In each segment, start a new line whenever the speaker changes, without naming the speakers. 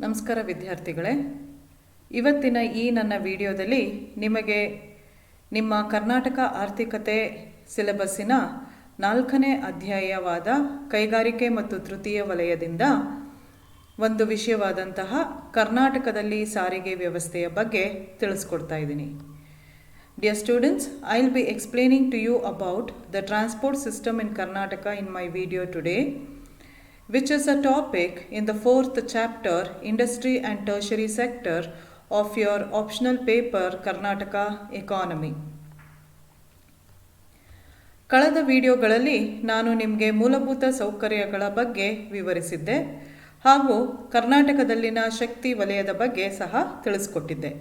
ನಮಸ್ಕಾರ ವಿದ್ಯಾರ್ಥಿಗಳೇ, ಇವತ್ತಿನ ಈ ನನ್ನ ವಿಡಿಯೋದಲ್ಲಿ ನಿಮಗೆ ನಿಮ್ಮ ಕರ್ನಾಟಕ ಆರ್ಥಿಕತೆ ಸಿಲೆಬಸ್ಸಿನ 4ನೇ ಅಧ್ಯಾಯವಾದ ಕೈಗಾರಿಕೆ ಮತ್ತು ತೃತೀಯ ವಲಯದಿಂದ ಒಂದು ವಿಷಯವಾದಂತಹ ಕರ್ನಾಟಕದಲ್ಲಿ ಸಾರಿಗೆ ವ್ಯವಸ್ಥೆಯ ಬಗ್ಗೆ ತಿಳಿಸ್ಕೊಡ್ತಾ ಇದ್ದೀನಿ. Dear students, I'll be explaining to you about the transport system in Karnataka in my video today, which is a topic in the 4th chapter, Industry and Tertiary Sector of your optional paper, Karnataka Economy. ಕಳೆದ ವಿಡಿಯೋಗಳಲ್ಲಿ ನಾನು ನಿಮಗೆ ಮೂಲಭೂತ ಸೌಕರ್ಯಗಳ ಬಗ್ಗೆ ವಿವರಿಸಿದ್ದೆ ಹಾಗೂ ಕರ್ನಾಟಕದಲ್ಲಿನ ಶಕ್ತಿ ವಲಯದ ಬಗ್ಗೆ ಸಹ ತಿಳಿಸ್ಕೊಟ್ಟಿದ್ದೆ.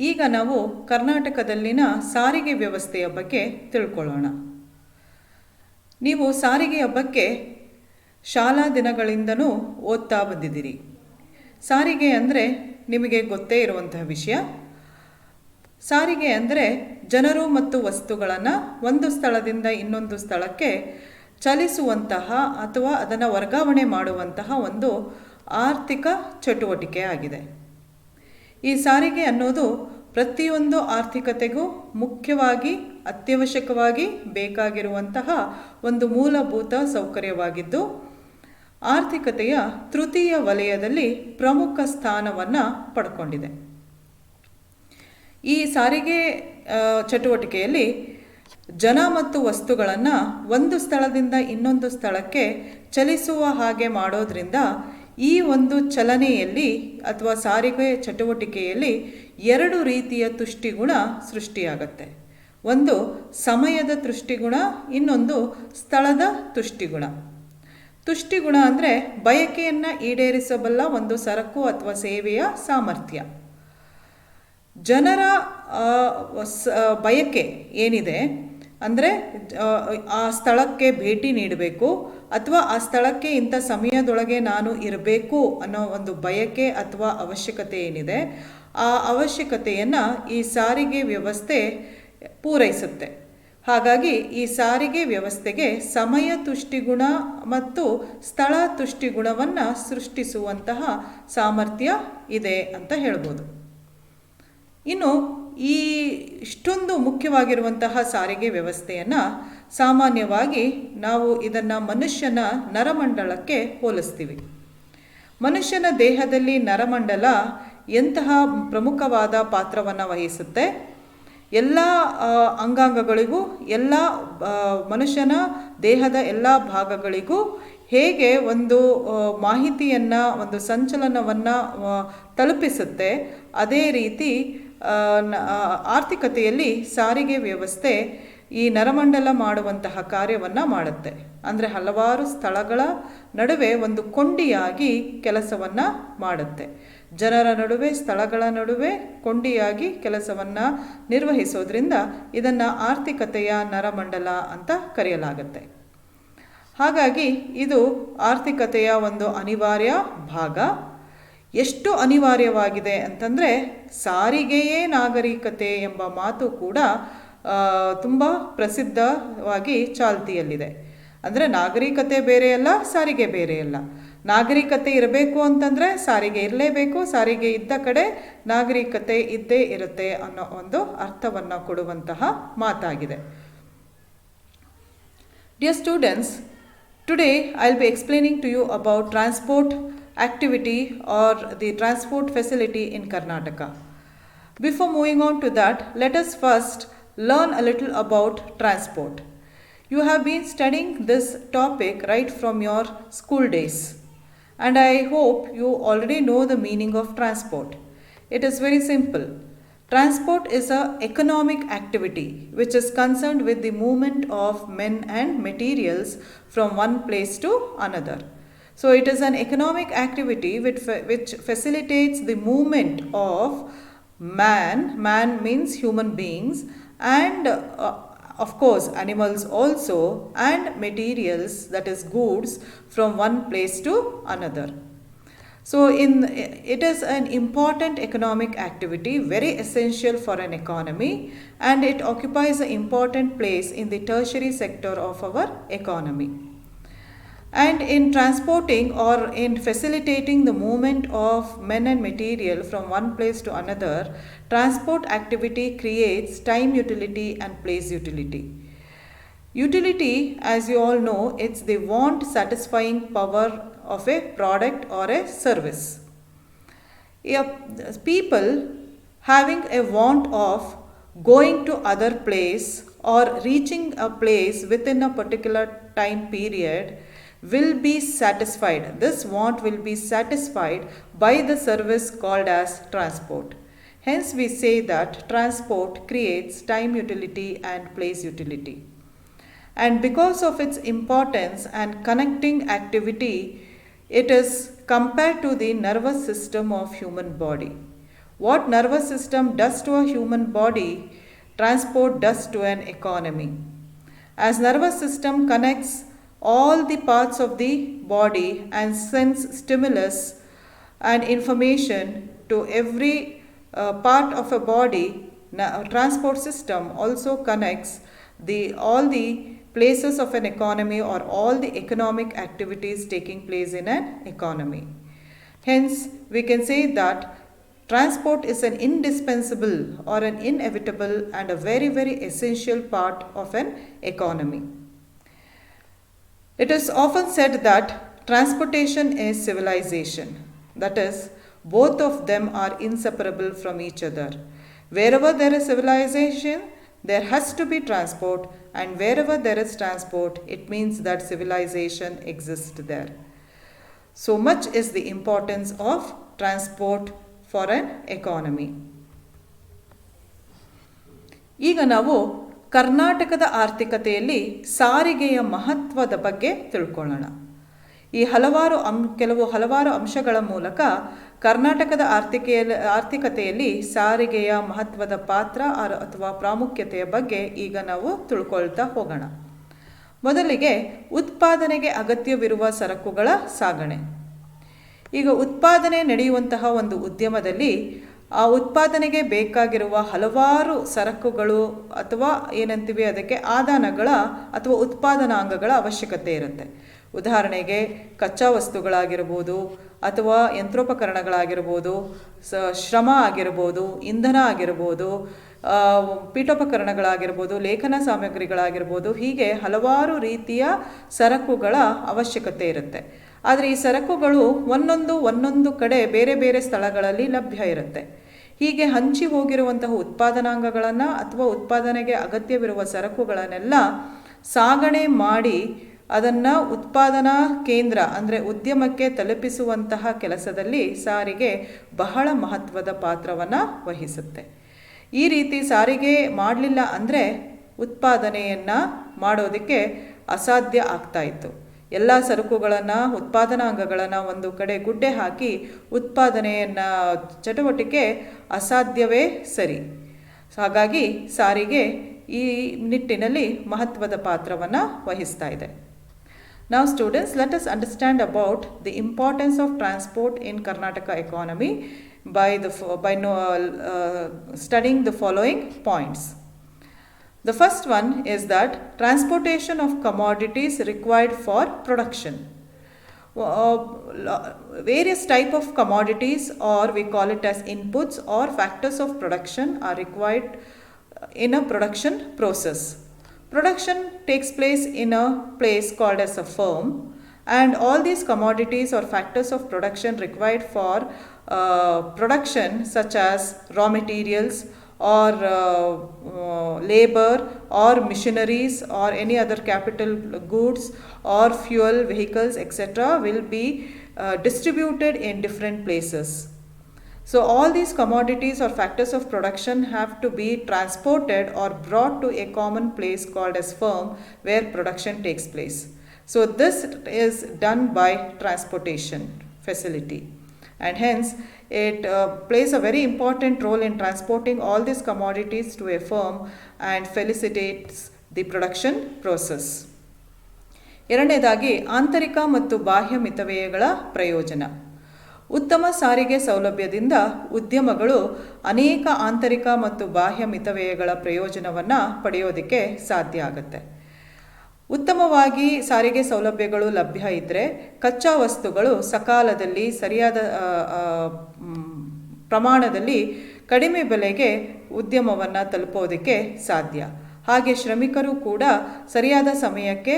ಈಗ ನಾವು ಕರ್ನಾಟಕದಲ್ಲಿನ ಸಾರಿಗೆ ವ್ಯವಸ್ಥೆಯ ಬಗ್ಗೆ ತಿಳ್ಕೊಳ್ಳೋಣ. ನೀವು ಸಾರಿಗೆಯ ಬಗ್ಗೆ ಶಾಲಾ ದಿನಗಳಿಂದನೂ ಓದ್ತಾ ಬಂದಿದ್ದೀರಿ. ಸಾರಿಗೆ ಅಂದರೆ ನಿಮಗೆ ಗೊತ್ತೇ ಇರುವಂತಹ ವಿಷಯ. ಸಾರಿಗೆ ಅಂದರೆ ಜನರು ಮತ್ತು ವಸ್ತುಗಳನ್ನು ಒಂದು ಸ್ಥಳದಿಂದ ಇನ್ನೊಂದು ಸ್ಥಳಕ್ಕೆ ಚಲಿಸುವಂತಹ ಅಥವಾ ಅದನ್ನು ವರ್ಗಾವಣೆ ಮಾಡುವಂತಹ ಒಂದು ಆರ್ಥಿಕ ಚಟುವಟಿಕೆ ಆಗಿದೆ. ಈ ಸಾರಿಗೆ ಅನ್ನೋದು ಪ್ರತಿಯೊಂದು ಆರ್ಥಿಕತೆಗೂ ಮುಖ್ಯವಾಗಿ ಅತ್ಯವಶ್ಯಕವಾಗಿ ಬೇಕಾಗಿರುವಂತಹ ಒಂದು ಮೂಲಭೂತ ಸೌಕರ್ಯವಾಗಿದ್ದು, ಆರ್ಥಿಕತೆಯ ತೃತೀಯ ವಲಯದಲ್ಲಿ ಪ್ರಮುಖ ಸ್ಥಾನವನ್ನು ಪಡ್ಕೊಂಡಿದೆ. ಈ ಸಾರಿಗೆ ಚಟುವಟಿಕೆಯಲ್ಲಿ ಜನ ಮತ್ತು ವಸ್ತುಗಳನ್ನು ಒಂದು ಸ್ಥಳದಿಂದ ಇನ್ನೊಂದು ಸ್ಥಳಕ್ಕೆ ಚಲಿಸುವ ಹಾಗೆ ಮಾಡೋದ್ರಿಂದ ಈ ಒಂದು ಚಲನೆಯಲ್ಲಿ ಅಥವಾ ಸಾರಿಗೆ ಚಟುವಟಿಕೆಯಲ್ಲಿ 2 ರೀತಿಯ ತುಷ್ಟಿಗುಣ ಸೃಷ್ಟಿಯಾಗತ್ತೆ. ಒಂದು ಸಮಯದ ತುಷ್ಟಿಗುಣ, ಇನ್ನೊಂದು ಸ್ಥಳದ ತುಷ್ಟಿಗುಣ. ತುಷ್ಟಿಗುಣ ಅಂದರೆ ಬಯಕೆಯನ್ನು ಈಡೇರಿಸಬಲ್ಲ ಒಂದು ಸರಕು ಅಥವಾ ಸೇವೆಯ ಸಾಮರ್ಥ್ಯ. ಜನರ ಬಯಕೆ ಏನಿದೆ ಅಂದರೆ ಆ ಸ್ಥಳಕ್ಕೆ ಭೇಟಿ ನೀಡಬೇಕು ಅಥವಾ ಆ ಸ್ಥಳಕ್ಕೆ ಇಂಥ ಸಮಯದೊಳಗೆ ನಾನು ಇರಬೇಕು ಅನ್ನೋ ಒಂದು ಬಯಕೆ ಅಥವಾ ಅವಶ್ಯಕತೆ ಏನಿದೆ, ಆ ಅವಶ್ಯಕತೆಯನ್ನು ಈ ಸಾರಿಗೆ ವ್ಯವಸ್ಥೆ ಪೂರೈಸುತ್ತೆ. ಹಾಗಾಗಿ ಈ ಸಾರಿಗೆ ವ್ಯವಸ್ಥೆಗೆ ಸಮಯ ತುಷ್ಟಿಗುಣ ಮತ್ತು ಸ್ಥಳ ತುಷ್ಟಿಗುಣವನ್ನು ಸೃಷ್ಟಿಸುವಂತಹ ಸಾಮರ್ಥ್ಯ ಇದೆ ಅಂತ ಹೇಳ್ಬೋದು. ಇನ್ನು ಈ ಇಷ್ಟೊಂದು ಮುಖ್ಯವಾಗಿರುವಂತಹ ಸಾರಿಗೆ ವ್ಯವಸ್ಥೆಯನ್ನು ಸಾಮಾನ್ಯವಾಗಿ ನಾವು ಇದನ್ನು ಮನುಷ್ಯನ ನರಮಂಡಲಕ್ಕೆ ಹೋಲಿಸ್ತೀವಿ. ಮನುಷ್ಯನ ದೇಹದಲ್ಲಿ ನರಮಂಡಲ ಎಂತಹ ಪ್ರಮುಖವಾದ ಪಾತ್ರವನ್ನು ವಹಿಸುತ್ತೆ. ಎಲ್ಲ ಅಂಗಾಂಗಗಳಿಗೂ, ಎಲ್ಲ ಮನುಷ್ಯನ ದೇಹದ ಎಲ್ಲ ಭಾಗಗಳಿಗೂ ಹೇಗೆ ಒಂದು ಮಾಹಿತಿಯನ್ನು, ಒಂದು ಸಂಚಲನವನ್ನು ತಲುಪಿಸುತ್ತೆ, ಅದೇ ರೀತಿ ಆರ್ಥಿಕತೆಯಲ್ಲಿ ಸಾರಿಗೆ ವ್ಯವಸ್ಥೆ ಈ ನರಮಂಡಲ ಮಾಡುವಂತಹ ಕಾರ್ಯವನ್ನು ಮಾಡುತ್ತೆ. ಅಂದರೆ ಹಲವಾರು ಸ್ಥಳಗಳ ನಡುವೆ ಒಂದು ಕೊಂಡಿಯಾಗಿ ಕೆಲಸವನ್ನು ಮಾಡುತ್ತೆ. ಜನರ ನಡುವೆ, ಸ್ಥಳಗಳ ನಡುವೆ ಕೊಂಡಿಯಾಗಿ ಕೆಲಸವನ್ನು ನಿರ್ವಹಿಸೋದ್ರಿಂದ ಇದನ್ನು ಆರ್ಥಿಕತೆಯ ನರಮಂಡಲ ಅಂತ ಕರೆಯಲಾಗುತ್ತೆ. ಹಾಗಾಗಿ ಇದು ಆರ್ಥಿಕತೆಯ ಒಂದು ಅನಿವಾರ್ಯ ಭಾಗ. ಎಷ್ಟು ಅನಿವಾರ್ಯವಾಗಿದೆ ಅಂತಂದರೆ ಸಾರಿಗೆಯೇ ನಾಗರಿಕತೆ ಎಂಬ ಮಾತು ಕೂಡ ತುಂಬ ಪ್ರಸಿದ್ಧವಾಗಿ ಚಾಲ್ತಿಯಲ್ಲಿದೆ. ಅಂದರೆ ನಾಗರಿಕತೆ ಬೇರೆಯಲ್ಲ, ಸಾರಿಗೆ ಬೇರೆಯಲ್ಲ. ನಾಗರಿಕತೆ ಇರಬೇಕು ಅಂತಂದರೆ ಸಾರಿಗೆ ಇರಲೇಬೇಕು, ಸಾರಿಗೆ ಇದ್ದ ಕಡೆ ನಾಗರಿಕತೆ ಇದ್ದೇ ಇರುತ್ತೆ ಅನ್ನೋ ಒಂದು ಅರ್ಥವನ್ನು ಕೊಡುವಂತಹ ಮಾತಾಗಿದೆ. Dear students, today I'll be explaining to you about transport activity or the transport facility in Karnataka. Before moving on to that, let us first learn a little about transport. You have been studying this topic right from your school days, and I hope you already know the meaning of transport. It is very simple. Transport is an economic activity which is concerned with the movement of men and materials from one place to another. So it is an economic activity which facilitates the movement of man means human beings, and of course animals also, and materials, that is goods, from one place to another. So it is an important economic activity, very essential for an economy, and it occupies an important place in the tertiary sector of our economy. And in transporting or in facilitating the movement of men and material from one place to another, transport activity creates time utility and place utility. Utility, as you all know, it's the want satisfying power of a product or a service. People having a want of going to other place or reaching a place within a particular time period will be satisfied. This want will be satisfied by the service called as transport. Hence we say that transport creates time utility and place utility. And because of its importance and connecting activity, it is compared to the nervous system of human body. What nervous system does to a human body, transport does to an economy. As nervous system connects all the parts of the body and sends stimulus and information to every part of a body, transport system also connects all the places of an economy or all the economic activities taking place in an economy. Hence, we can say that transport is an indispensable or an inevitable and a very, very essential part of an economy. It is often said that transportation is civilization. That is, both of them are inseparable from each other. Wherever there is civilization, there has to be transport, and wherever there is transport, it means that civilization exists there. So much is the importance of transport for an economy. ಈಗ ನಾವು ಕರ್ನಾಟಕದ ಆರ್ಥಿಕತೆಯಲ್ಲಿ ಸಾರಿಗೆಯ ಮಹತ್ವದ ಬಗ್ಗೆ ತಿಳ್ಕೊಳ್ಳೋಣ. ಈ ಹಲವಾರು ಅಂಶಗಳ ಮೂಲಕ ಕರ್ನಾಟಕದ ಆರ್ಥಿಕತೆಯಲ್ಲಿ ಸಾರಿಗೆಯ ಮಹತ್ವದ ಪಾತ್ರ ಅಥವಾ ಪ್ರಾಮುಖ್ಯತೆಯ ಬಗ್ಗೆ ಈಗ ನಾವು ತಿಳ್ಕೊಳ್ತಾ ಹೋಗೋಣ. ಮೊದಲಿಗೆ ಉತ್ಪಾದನೆಗೆ ಅಗತ್ಯವಿರುವ ಸರಕುಗಳ ಸಾಗಣೆ. ಈಗ ಉತ್ಪಾದನೆ ನಡೆಯುವಂತಹ ಒಂದು ಉದ್ಯಮದಲ್ಲಿ ಆ ಉತ್ಪಾದನೆಗೆ ಬೇಕಾಗಿರುವ ಹಲವಾರು ಸರಕುಗಳು ಅಥವಾ ಏನಂತೀವಿ ಅದಕ್ಕೆ ಆದಾನಗಳ ಅಥವಾ ಉತ್ಪಾದನಾಂಗಗಳ ಅವಶ್ಯಕತೆ ಇರುತ್ತೆ. ಉದಾಹರಣೆಗೆ ಕಚ್ಚಾ ವಸ್ತುಗಳಾಗಿರ್ಬೋದು ಅಥವಾ ಯಂತ್ರೋಪಕರಣಗಳಾಗಿರ್ಬೋದು, ಶ್ರಮ ಆಗಿರ್ಬೋದು, ಇಂಧನ ಆಗಿರ್ಬೋದು, ಪೀಠೋಪಕರಣಗಳಾಗಿರ್ಬೋದು, ಲೇಖನ ಸಾಮಗ್ರಿಗಳಾಗಿರ್ಬೋದು, ಹೀಗೆ ಹಲವಾರು ರೀತಿಯ ಸರಕುಗಳ ಅವಶ್ಯಕತೆ ಇರುತ್ತೆ. ಆದರೆ ಈ ಸರಕುಗಳು ಒಂದೊಂದು ಕಡೆ ಬೇರೆ ಬೇರೆ ಸ್ಥಳಗಳಲ್ಲಿ ಲಭ್ಯ ಇರುತ್ತೆ. ಹೀಗೆ ಹಂಚಿ ಹೋಗಿರುವಂತಹ ಉತ್ಪಾದನಾಂಗಗಳನ್ನು ಅಥವಾ ಉತ್ಪಾದನೆಗೆ ಅಗತ್ಯವಿರುವ ಸರಕುಗಳನ್ನೆಲ್ಲ ಸಾಗಣೆ ಮಾಡಿ ಅದನ್ನು ಉತ್ಪಾದನಾ ಕೇಂದ್ರ ಅಂದರೆ ಉದ್ಯಮಕ್ಕೆ ತಲುಪಿಸುವಂತಹ ಕೆಲಸದಲ್ಲಿ ಸಾರಿಗೆ ಬಹಳ ಮಹತ್ವದ ಪಾತ್ರವನ್ನು ವಹಿಸುತ್ತೆ. ಈ ರೀತಿ ಸಾರಿಗೆ ಮಾಡಲಿಲ್ಲ ಅಂದರೆ ಉತ್ಪಾದನೆಯನ್ನು ಮಾಡೋದಕ್ಕೆ ಅಸಾಧ್ಯ ಆಗ್ತಾಯಿತ್ತು. ಎಲ್ಲ ಸರಕುಗಳನ್ನು ಉತ್ಪಾದನಾಂಗಗಳನ್ನು ಒಂದು ಕಡೆ ಗುಡ್ಡೆ ಹಾಕಿ ಉತ್ಪಾದನೆಯನ್ನು ಚಟುವಟಿಕೆ ಅಸಾಧ್ಯವೇ ಸರಿ. ಹಾಗಾಗಿ ಸಾರಿಗೆ ಈ ನಿಟ್ಟಿನಲ್ಲಿ ಮಹತ್ವದ ಪಾತ್ರವನ್ನು ವಹಿಸ್ತಾ ಇದೆ. Now students, let us understand about the importance of transport in Karnataka economy by studying the following points. The first one is that transportation of commodities required for production. Various type of commodities, or we call it as inputs or factors of production, are required in a production process. Production takes place in a place called as a firm, and all these commodities or factors of production required for production, such as raw materials or labor or machineries or any other capital goods or fuel, vehicles, etc., will be distributed in different places. So all these commodities or factors of production have to be transported or brought to a common place called as firm, where production takes place. So this is done by transportation facility, and hence it plays a very important role in transporting all these commodities to a firm and facilitates the production process. ಎರಡನೇದಾಗಿ ಆಂತರಿಕ ಮತ್ತು ಬಾಹ್ಯ ಮಿತವ್ಯಯಗಳ ಪ್ರಯೋಜನ. ಉತ್ತಮ ಸಾರಿಗೆ ಸೌಲಭ್ಯದಿಂದ ಉದ್ಯಮಗಳು ಅನೇಕ ಆಂತರಿಕ ಮತ್ತು ಬಾಹ್ಯ ಮಿತವ್ಯಯಗಳ ಪ್ರಯೋಜನವನ್ನು ಪಡೆಯೋದಕ್ಕೆ ಸಾಧ್ಯ ಆಗುತ್ತೆ. ಉತ್ತಮವಾಗಿ ಸಾರಿಗೆ ಸೌಲಭ್ಯಗಳು ಲಭ್ಯ ಇದ್ದರೆ ಕಚ್ಚಾ ವಸ್ತುಗಳು ಸಕಾಲದಲ್ಲಿ ಸರಿಯಾದ ಪ್ರಮಾಣದಲ್ಲಿ ಕಡಿಮೆ ಬೆಲೆಗೆ ಉದ್ಯಮವನ್ನು ತಲುಪೋದಕ್ಕೆ ಸಾಧ್ಯ. ಹಾಗೆ ಶ್ರಮಿಕರು ಕೂಡ ಸರಿಯಾದ ಸಮಯಕ್ಕೆ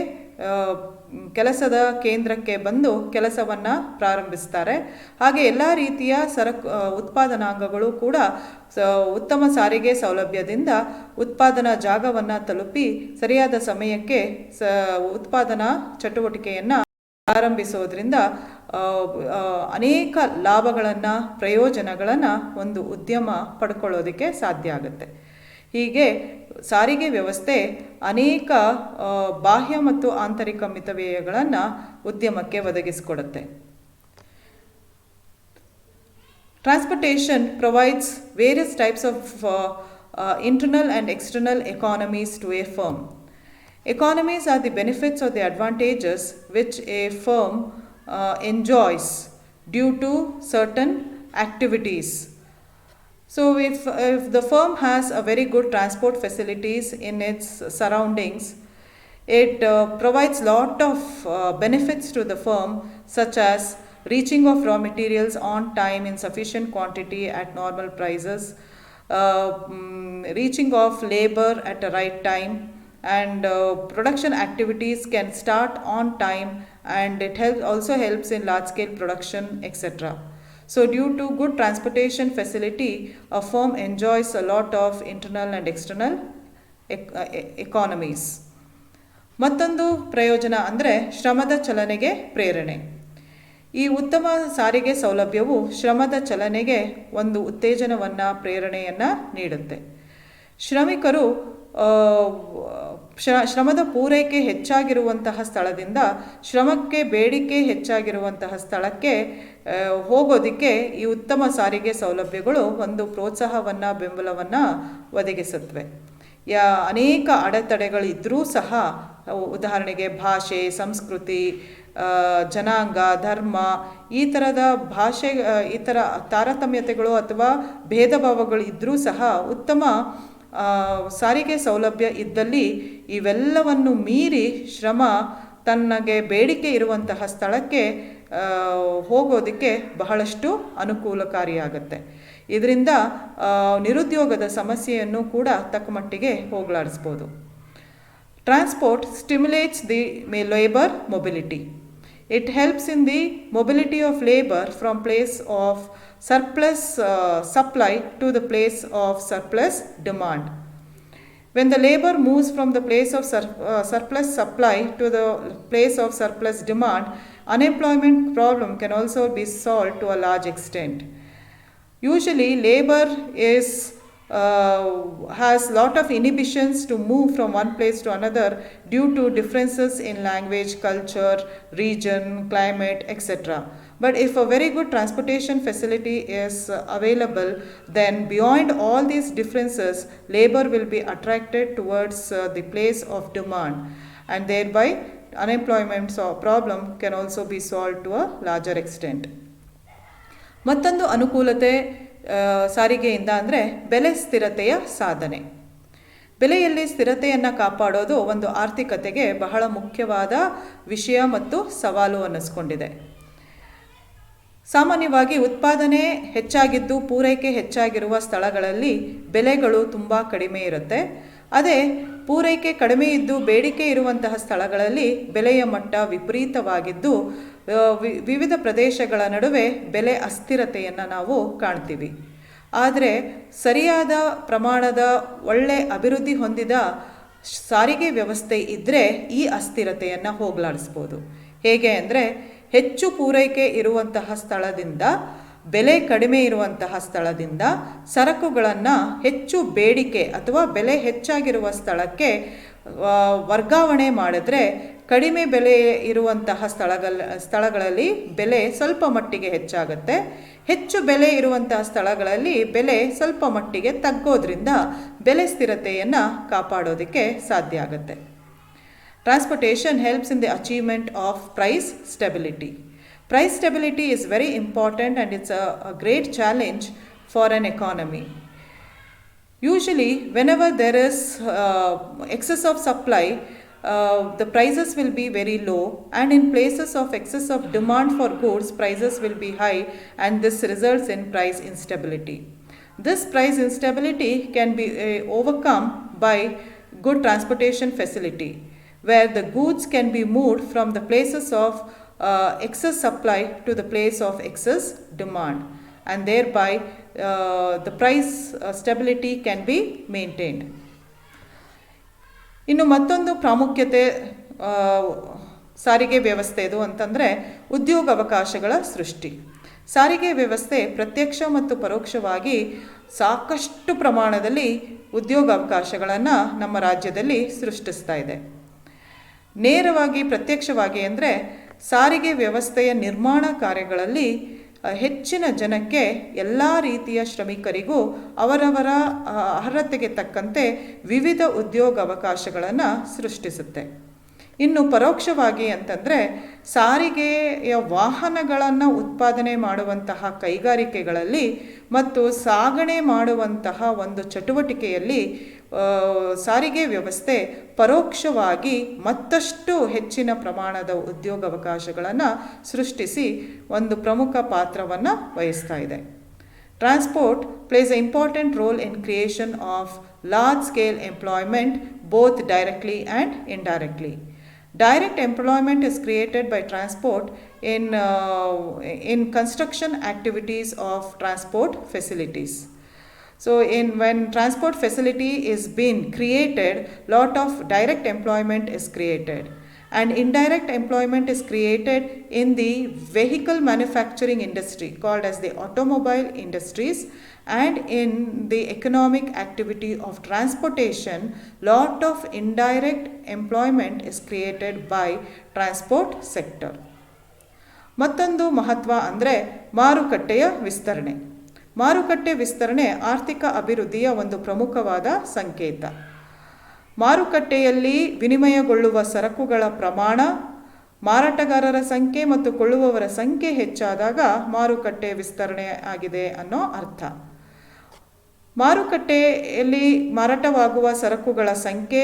ಕೆಲಸದ ಕೇಂದ್ರಕ್ಕೆ ಬಂದು ಕೆಲಸವನ್ನು ಪ್ರಾರಂಭಿಸ್ತಾರೆ. ಹಾಗೆ ಎಲ್ಲ ರೀತಿಯ ಉತ್ಪಾದನಾಂಗಗಳು ಕೂಡ ಉತ್ತಮ ಸಾರಿಗೆ ಸೌಲಭ್ಯದಿಂದ ಉತ್ಪಾದನಾ ಜಾಗವನ್ನು ತಲುಪಿ ಸರಿಯಾದ ಸಮಯಕ್ಕೆ ಉತ್ಪಾದನಾ ಚಟುವಟಿಕೆಯನ್ನು ಪ್ರಾರಂಭಿಸೋದ್ರಿಂದ ಅನೇಕ ಲಾಭಗಳನ್ನು ಪ್ರಯೋಜನಗಳನ್ನು ಒಂದು ಉದ್ಯಮ ಪಡ್ಕೊಳ್ಳೋದಕ್ಕೆ ಸಾಧ್ಯ ಆಗುತ್ತೆ. ಹೀಗೆ ಸಾರಿಗೆ ವ್ಯವಸ್ಥೆ ಅನೇಕ ಬಾಹ್ಯ ಮತ್ತು ಆಂತರಿಕ ಮಿತವ್ಯಯಗಳನ್ನು ಉದ್ಯಮಕ್ಕೆ ಒದಗಿಸಿಕೊಡುತ್ತೆ. Transportation provides various types of internal and external economies to a firm. Economies are the benefits or the advantages which a firm enjoys due to certain activities. So if the firm has a very good transport facilities in its surroundings, it provides lot of benefits to the firm, such as reaching of raw materials on time in sufficient quantity at normal prices, reaching of labor at the right time, and production activities can start on time, and it also helps in large scale production, etc. So due to good transportation facility, a firm enjoys a lot of internal and external economies. ಮತ್ತೊಂದು ಪ್ರಯೋಜನ ಅಂದರೆ ಶ್ರಮದ ಚಲನೆಗೆ ಪ್ರೇರಣೆ. ಈ ಉತ್ತಮ ಸಾರಿಗೆ ಸೌಲಭ್ಯವು ಶ್ರಮದ ಚಲನೆಗೆ ಒಂದು ಉತ್ತೇಜನವನ್ನು ಪ್ರೇರಣೆಯನ್ನು ನೀಡುತ್ತೆ. ಶ್ರಮಿಕರು ಶ್ರಮದ ಪೂರೈಕೆ ಹೆಚ್ಚಾಗಿರುವಂತಹ ಸ್ಥಳದಿಂದ ಶ್ರಮಕ್ಕೆ ಬೇಡಿಕೆ ಹೆಚ್ಚಾಗಿರುವಂತಹ ಸ್ಥಳಕ್ಕೆ ಹೋಗೋದಕ್ಕೆ ಈ ಉತ್ತಮ ಸಾರಿಗೆ ಸೌಲಭ್ಯಗಳು ಒಂದು ಪ್ರೋತ್ಸಾಹವನ್ನು ಬೆಂಬಲವನ್ನು ಒದಗಿಸುತ್ತವೆ. ಅನೇಕ ಅಡೆತಡೆಗಳಿದ್ದರೂ ಸಹ, ಉದಾಹರಣೆಗೆ ಭಾಷೆ, ಸಂಸ್ಕೃತಿ, ಜನಾಂಗ, ಧರ್ಮ, ಈ ಥರದ ಈ ಥರ ತಾರತಮ್ಯತೆಗಳು ಅಥವಾ ಭೇದ ಭಾವಗಳು ಇದ್ದರೂ ಸಹ ಉತ್ತಮ ಸಾರಿಗೆ ಸೌಲಭ್ಯ ಇದ್ದಲ್ಲಿ ಇವೆಲ್ಲವನ್ನು ಮೀರಿ ಶ್ರಮ ತನಗೆ ಬೇಡಿಕೆ ಇರುವಂತಹ ಸ್ಥಳಕ್ಕೆ ಹೋಗೋದಕ್ಕೆ ಬಹಳಷ್ಟು ಅನುಕೂಲಕಾರಿಯಾಗುತ್ತೆ. ಇದರಿಂದ ನಿರುದ್ಯೋಗದ ಸಮಸ್ಯೆಯನ್ನು ಕೂಡ ತಕ್ಕಮಟ್ಟಿಗೆ ಹೋಗಲಾಡಿಸ್ಬೋದು. Transport stimulates the labor mobility. It helps in the mobility of labor from place of surplus supply to the place of surplus demand. When the labor moves from the place of surplus supply to the place of surplus demand, unemployment problem can also be solved to a large extent. Usually labor has lot of inhibitions to move from one place to another due to differences in language, culture, region, climate, etc. But if a very good transportation facility is available, then beyond all these differences, labor will be attracted towards the place of demand, and thereby unemployment problem can also be solved to a larger extent. ಮತ್ತೊಂದು ಅನುಕೂಲತೆ ಸಾರಿಗೆಯಿಂದ ಅಂದರೆ ಬೆಲೆ ಸ್ಥಿರತೆಯ ಸಾಧನೆ. ಬೆಲೆಯಲ್ಲಿ ಸ್ಥಿರತೆಯನ್ನು ಕಾಪಾಡೋದು ಒಂದು ಆರ್ಥಿಕತೆಗೆ ಬಹಳ ಮುಖ್ಯವಾದ ವಿಷಯ ಮತ್ತು ಸವಾಲು ಅನ್ನಿಸ್ಕೊಂಡಿದೆ. ಸಾಮಾನ್ಯವಾಗಿ ಉತ್ಪಾದನೆ ಹೆಚ್ಚಾಗಿದ್ದು ಪೂರೈಕೆ ಹೆಚ್ಚಾಗಿರುವ ಸ್ಥಳಗಳಲ್ಲಿ ಬೆಲೆಗಳು ತುಂಬ ಕಡಿಮೆ ಇರುತ್ತೆ. ಅದೇ ಪೂರೈಕೆ ಕಡಿಮೆ ಇದ್ದು ಬೇಡಿಕೆ ಇರುವಂತಹ ಸ್ಥಳಗಳಲ್ಲಿ ಬೆಲೆಯ ಮಟ್ಟ ವಿಪರೀತವಾಗಿದ್ದು ವಿವಿಧ ಪ್ರದೇಶಗಳ ನಡುವೆ ಬೆಲೆ ಅಸ್ಥಿರತೆಯನ್ನು ನಾವು ಕಾಣ್ತೀವಿ. ಆದರೆ ಸರಿಯಾದ ಪ್ರಮಾಣದ ಒಳ್ಳೆ ಅಭಿವೃದ್ಧಿ ಹೊಂದಿದ ಸಾರಿಗೆ ವ್ಯವಸ್ಥೆ ಇದ್ದರೆ ಈ ಅಸ್ಥಿರತೆಯನ್ನು ಹೋಗಲಾಡಿಸ್ಬೋದು. ಹೇಗೆ ಅಂದರೆ, ಹೆಚ್ಚು ಪೂರೈಕೆ ಇರುವಂತಹ ಸ್ಥಳದಿಂದ, ಬೆಲೆ ಕಡಿಮೆ ಇರುವಂತಹ ಸ್ಥಳದಿಂದ ಸರಕುಗಳನ್ನು ಹೆಚ್ಚು ಬೇಡಿಕೆ ಅಥವಾ ಬೆಲೆ ಹೆಚ್ಚಾಗಿರುವ ಸ್ಥಳಕ್ಕೆ ವರ್ಗಾವಣೆ ಮಾಡಿದ್ರೆ ಕಡಿಮೆ ಬೆಲೆ ಇರುವಂತಹ ಸ್ಥಳಗಳಲ್ಲಿ ಬೆಲೆ ಸ್ವಲ್ಪ ಮಟ್ಟಿಗೆ ಹೆಚ್ಚಾಗುತ್ತೆ. ಹೆಚ್ಚು ಬೆಲೆ ಇರುವಂತಹ ಸ್ಥಳಗಳಲ್ಲಿ ಬೆಲೆ ಸ್ವಲ್ಪ ಮಟ್ಟಿಗೆ ತಗ್ಗೋದ್ರಿಂದ ಬೆಲೆ ಸ್ಥಿರತೆಯನ್ನು ಕಾಪಾಡೋದಕ್ಕೆ ಸಾಧ್ಯ ಆಗುತ್ತೆ. Transportation helps in the achievement of price stability. Price stability is very important and it's a great challenge for an economy. Usually, whenever there is excess of supply, the prices will be very low, and in places of excess of demand for goods, prices will be high, and this results in price instability. This price instability can be overcome by good transportation facility, where the goods can be moved from the places of excess supply to the place of excess demand, and thereby the price stability can be maintained. ಇನ್ನು ಮತ್ತೊಂದು ಪ್ರಾಮುಖ್ಯತೆ ಸಾರಿಗೆ ವ್ಯವಸ್ಥೆದು ಅಂತಂದರೆ ಉದ್ಯೋಗ ಅವಕಾಶಗಳ ಸೃಷ್ಟಿ. ಸಾರಿಗೆ ವ್ಯವಸ್ಥೆ ಪ್ರತ್ಯಕ್ಷ ಮತ್ತು ಪರೋಕ್ಷವಾಗಿ ಸಾಕಷ್ಟು ಪ್ರಮಾಣದಲ್ಲಿ ಉದ್ಯೋಗ ಅವಕಾಶಗಳನ್ನು ನಮ್ಮ ರಾಜ್ಯದಲ್ಲಿ ಸೃಷ್ಟಿಸ್ತಾ ಇದೆ. ನೇರವಾಗಿ ಪ್ರತ್ಯಕ್ಷವಾಗಿ ಅಂದರೆ ಸಾರಿಗೆ ವ್ಯವಸ್ಥೆಯ ನಿರ್ಮಾಣ ಕಾರ್ಯಗಳಲ್ಲಿ ಹೆಚ್ಚಿನ ಜನಕ್ಕೆ ಎಲ್ಲ ರೀತಿಯ ಶ್ರಮಿಕರಿಗೂ ಅವರವರ ಅರ್ಹತೆಗೆ ತಕ್ಕಂತೆ ವಿವಿಧ ಉದ್ಯೋಗ ಅವಕಾಶಗಳನ್ನು ಸೃಷ್ಟಿಸುತ್ತೆ. ಇನ್ನು ಪರೋಕ್ಷವಾಗಿ ಅಂತಂದರೆ ಸಾರಿಗೆಯ ವಾಹನಗಳನ್ನು ಉತ್ಪಾದನೆ ಮಾಡುವಂತಹ ಕೈಗಾರಿಕೆಗಳಲ್ಲಿ ಮತ್ತು ಸಾಗಣೆ ಮಾಡುವಂತಹ ಒಂದು ಚಟುವಟಿಕೆಯಲ್ಲಿ ಸಾರಿಗೆ ವ್ಯವಸ್ಥೆ ಪರೋಕ್ಷವಾಗಿ ಮತ್ತಷ್ಟು ಹೆಚ್ಚಿನ ಪ್ರಮಾಣದ ಉದ್ಯೋಗಾವಕಾಶಗಳನ್ನು ಸೃಷ್ಟಿಸಿ ಒಂದು ಪ್ರಮುಖ ಪಾತ್ರವನ್ನು ವಹಿಸ್ತಾ ಇದೆ. Transport place A important role in creation of large scale employment both directly and indirectly. Direct employment is created by transport in construction activities of transport facilities. So when transport facility is being created, lot of direct employment is created, and indirect employment is created in the vehicle manufacturing industry called as the automobile industries, and in the economic activity of transportation lot of indirect employment is created by transport sector. ಮತ್ತೊಂದು ಮಹತ್ವ ಅಂದರೆ ಮಾರುಕಟ್ಟೆಯ ವಿಸ್ತರಣೆ. ಮಾರುಕಟ್ಟೆ ವಿಸ್ತರಣೆ ಆರ್ಥಿಕ ಅಭಿವೃದ್ಧಿಯ ಒಂದು ಪ್ರಮುಖವಾದ ಸಂಕೇತ. ಮಾರುಕಟ್ಟೆಯಲ್ಲಿ ವಿನಿಮಯಗೊಳ್ಳುವ ಸರಕುಗಳ ಪ್ರಮಾಣ, ಮಾರಾಟಗಾರರ ಸಂಖ್ಯೆ ಮತ್ತು ಕೊಳ್ಳುವವರ ಸಂಖ್ಯೆ ಹೆಚ್ಚಾದಾಗ ಮಾರುಕಟ್ಟೆ ವಿಸ್ತರಣೆ ಆಗಿದೆ ಅನ್ನೋ ಅರ್ಥ. ಮಾರುಕಟ್ಟೆಯಲ್ಲಿ ಮಾರಾಟವಾಗುವ ಸರಕುಗಳ ಸಂಖ್ಯೆ,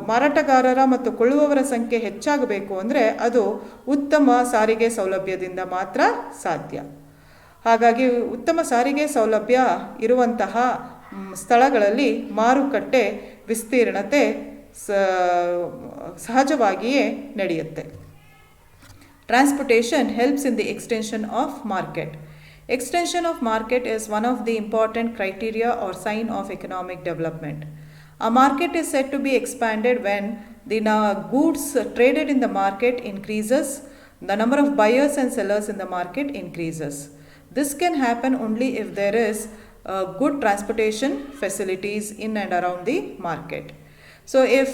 ಮಾರಾಟಗಾರರ ಮತ್ತು ಕೊಳ್ಳುವವರ ಸಂಖ್ಯೆ ಹೆಚ್ಚಾಗಬೇಕು ಅಂದರೆ ಅದು ಉತ್ತಮ ಸಾರಿಗೆ ಸೌಲಭ್ಯದಿಂದ ಮಾತ್ರ ಸಾಧ್ಯ. ಹಾಗಾಗಿ ಉತ್ತಮ ಸಾರಿಗೆ ಸೌಲಭ್ಯ ಇರುವಂತಹ ಸ್ಥಳಗಳಲ್ಲಿ ಮಾರುಕಟ್ಟೆ ವಿಸ್ತೀರ್ಣತೆ ಸಹಜವಾಗಿಯೇ ನಡೆಯುತ್ತೆ. Transportation helps in the extension of market. Extension of market is one of the important criteria or sign of economic development. A market is said to be expanded when the goods traded in the market increases, the number of buyers and sellers in the market increases. This can happen only if there is good transportation facilities in and around the market. So if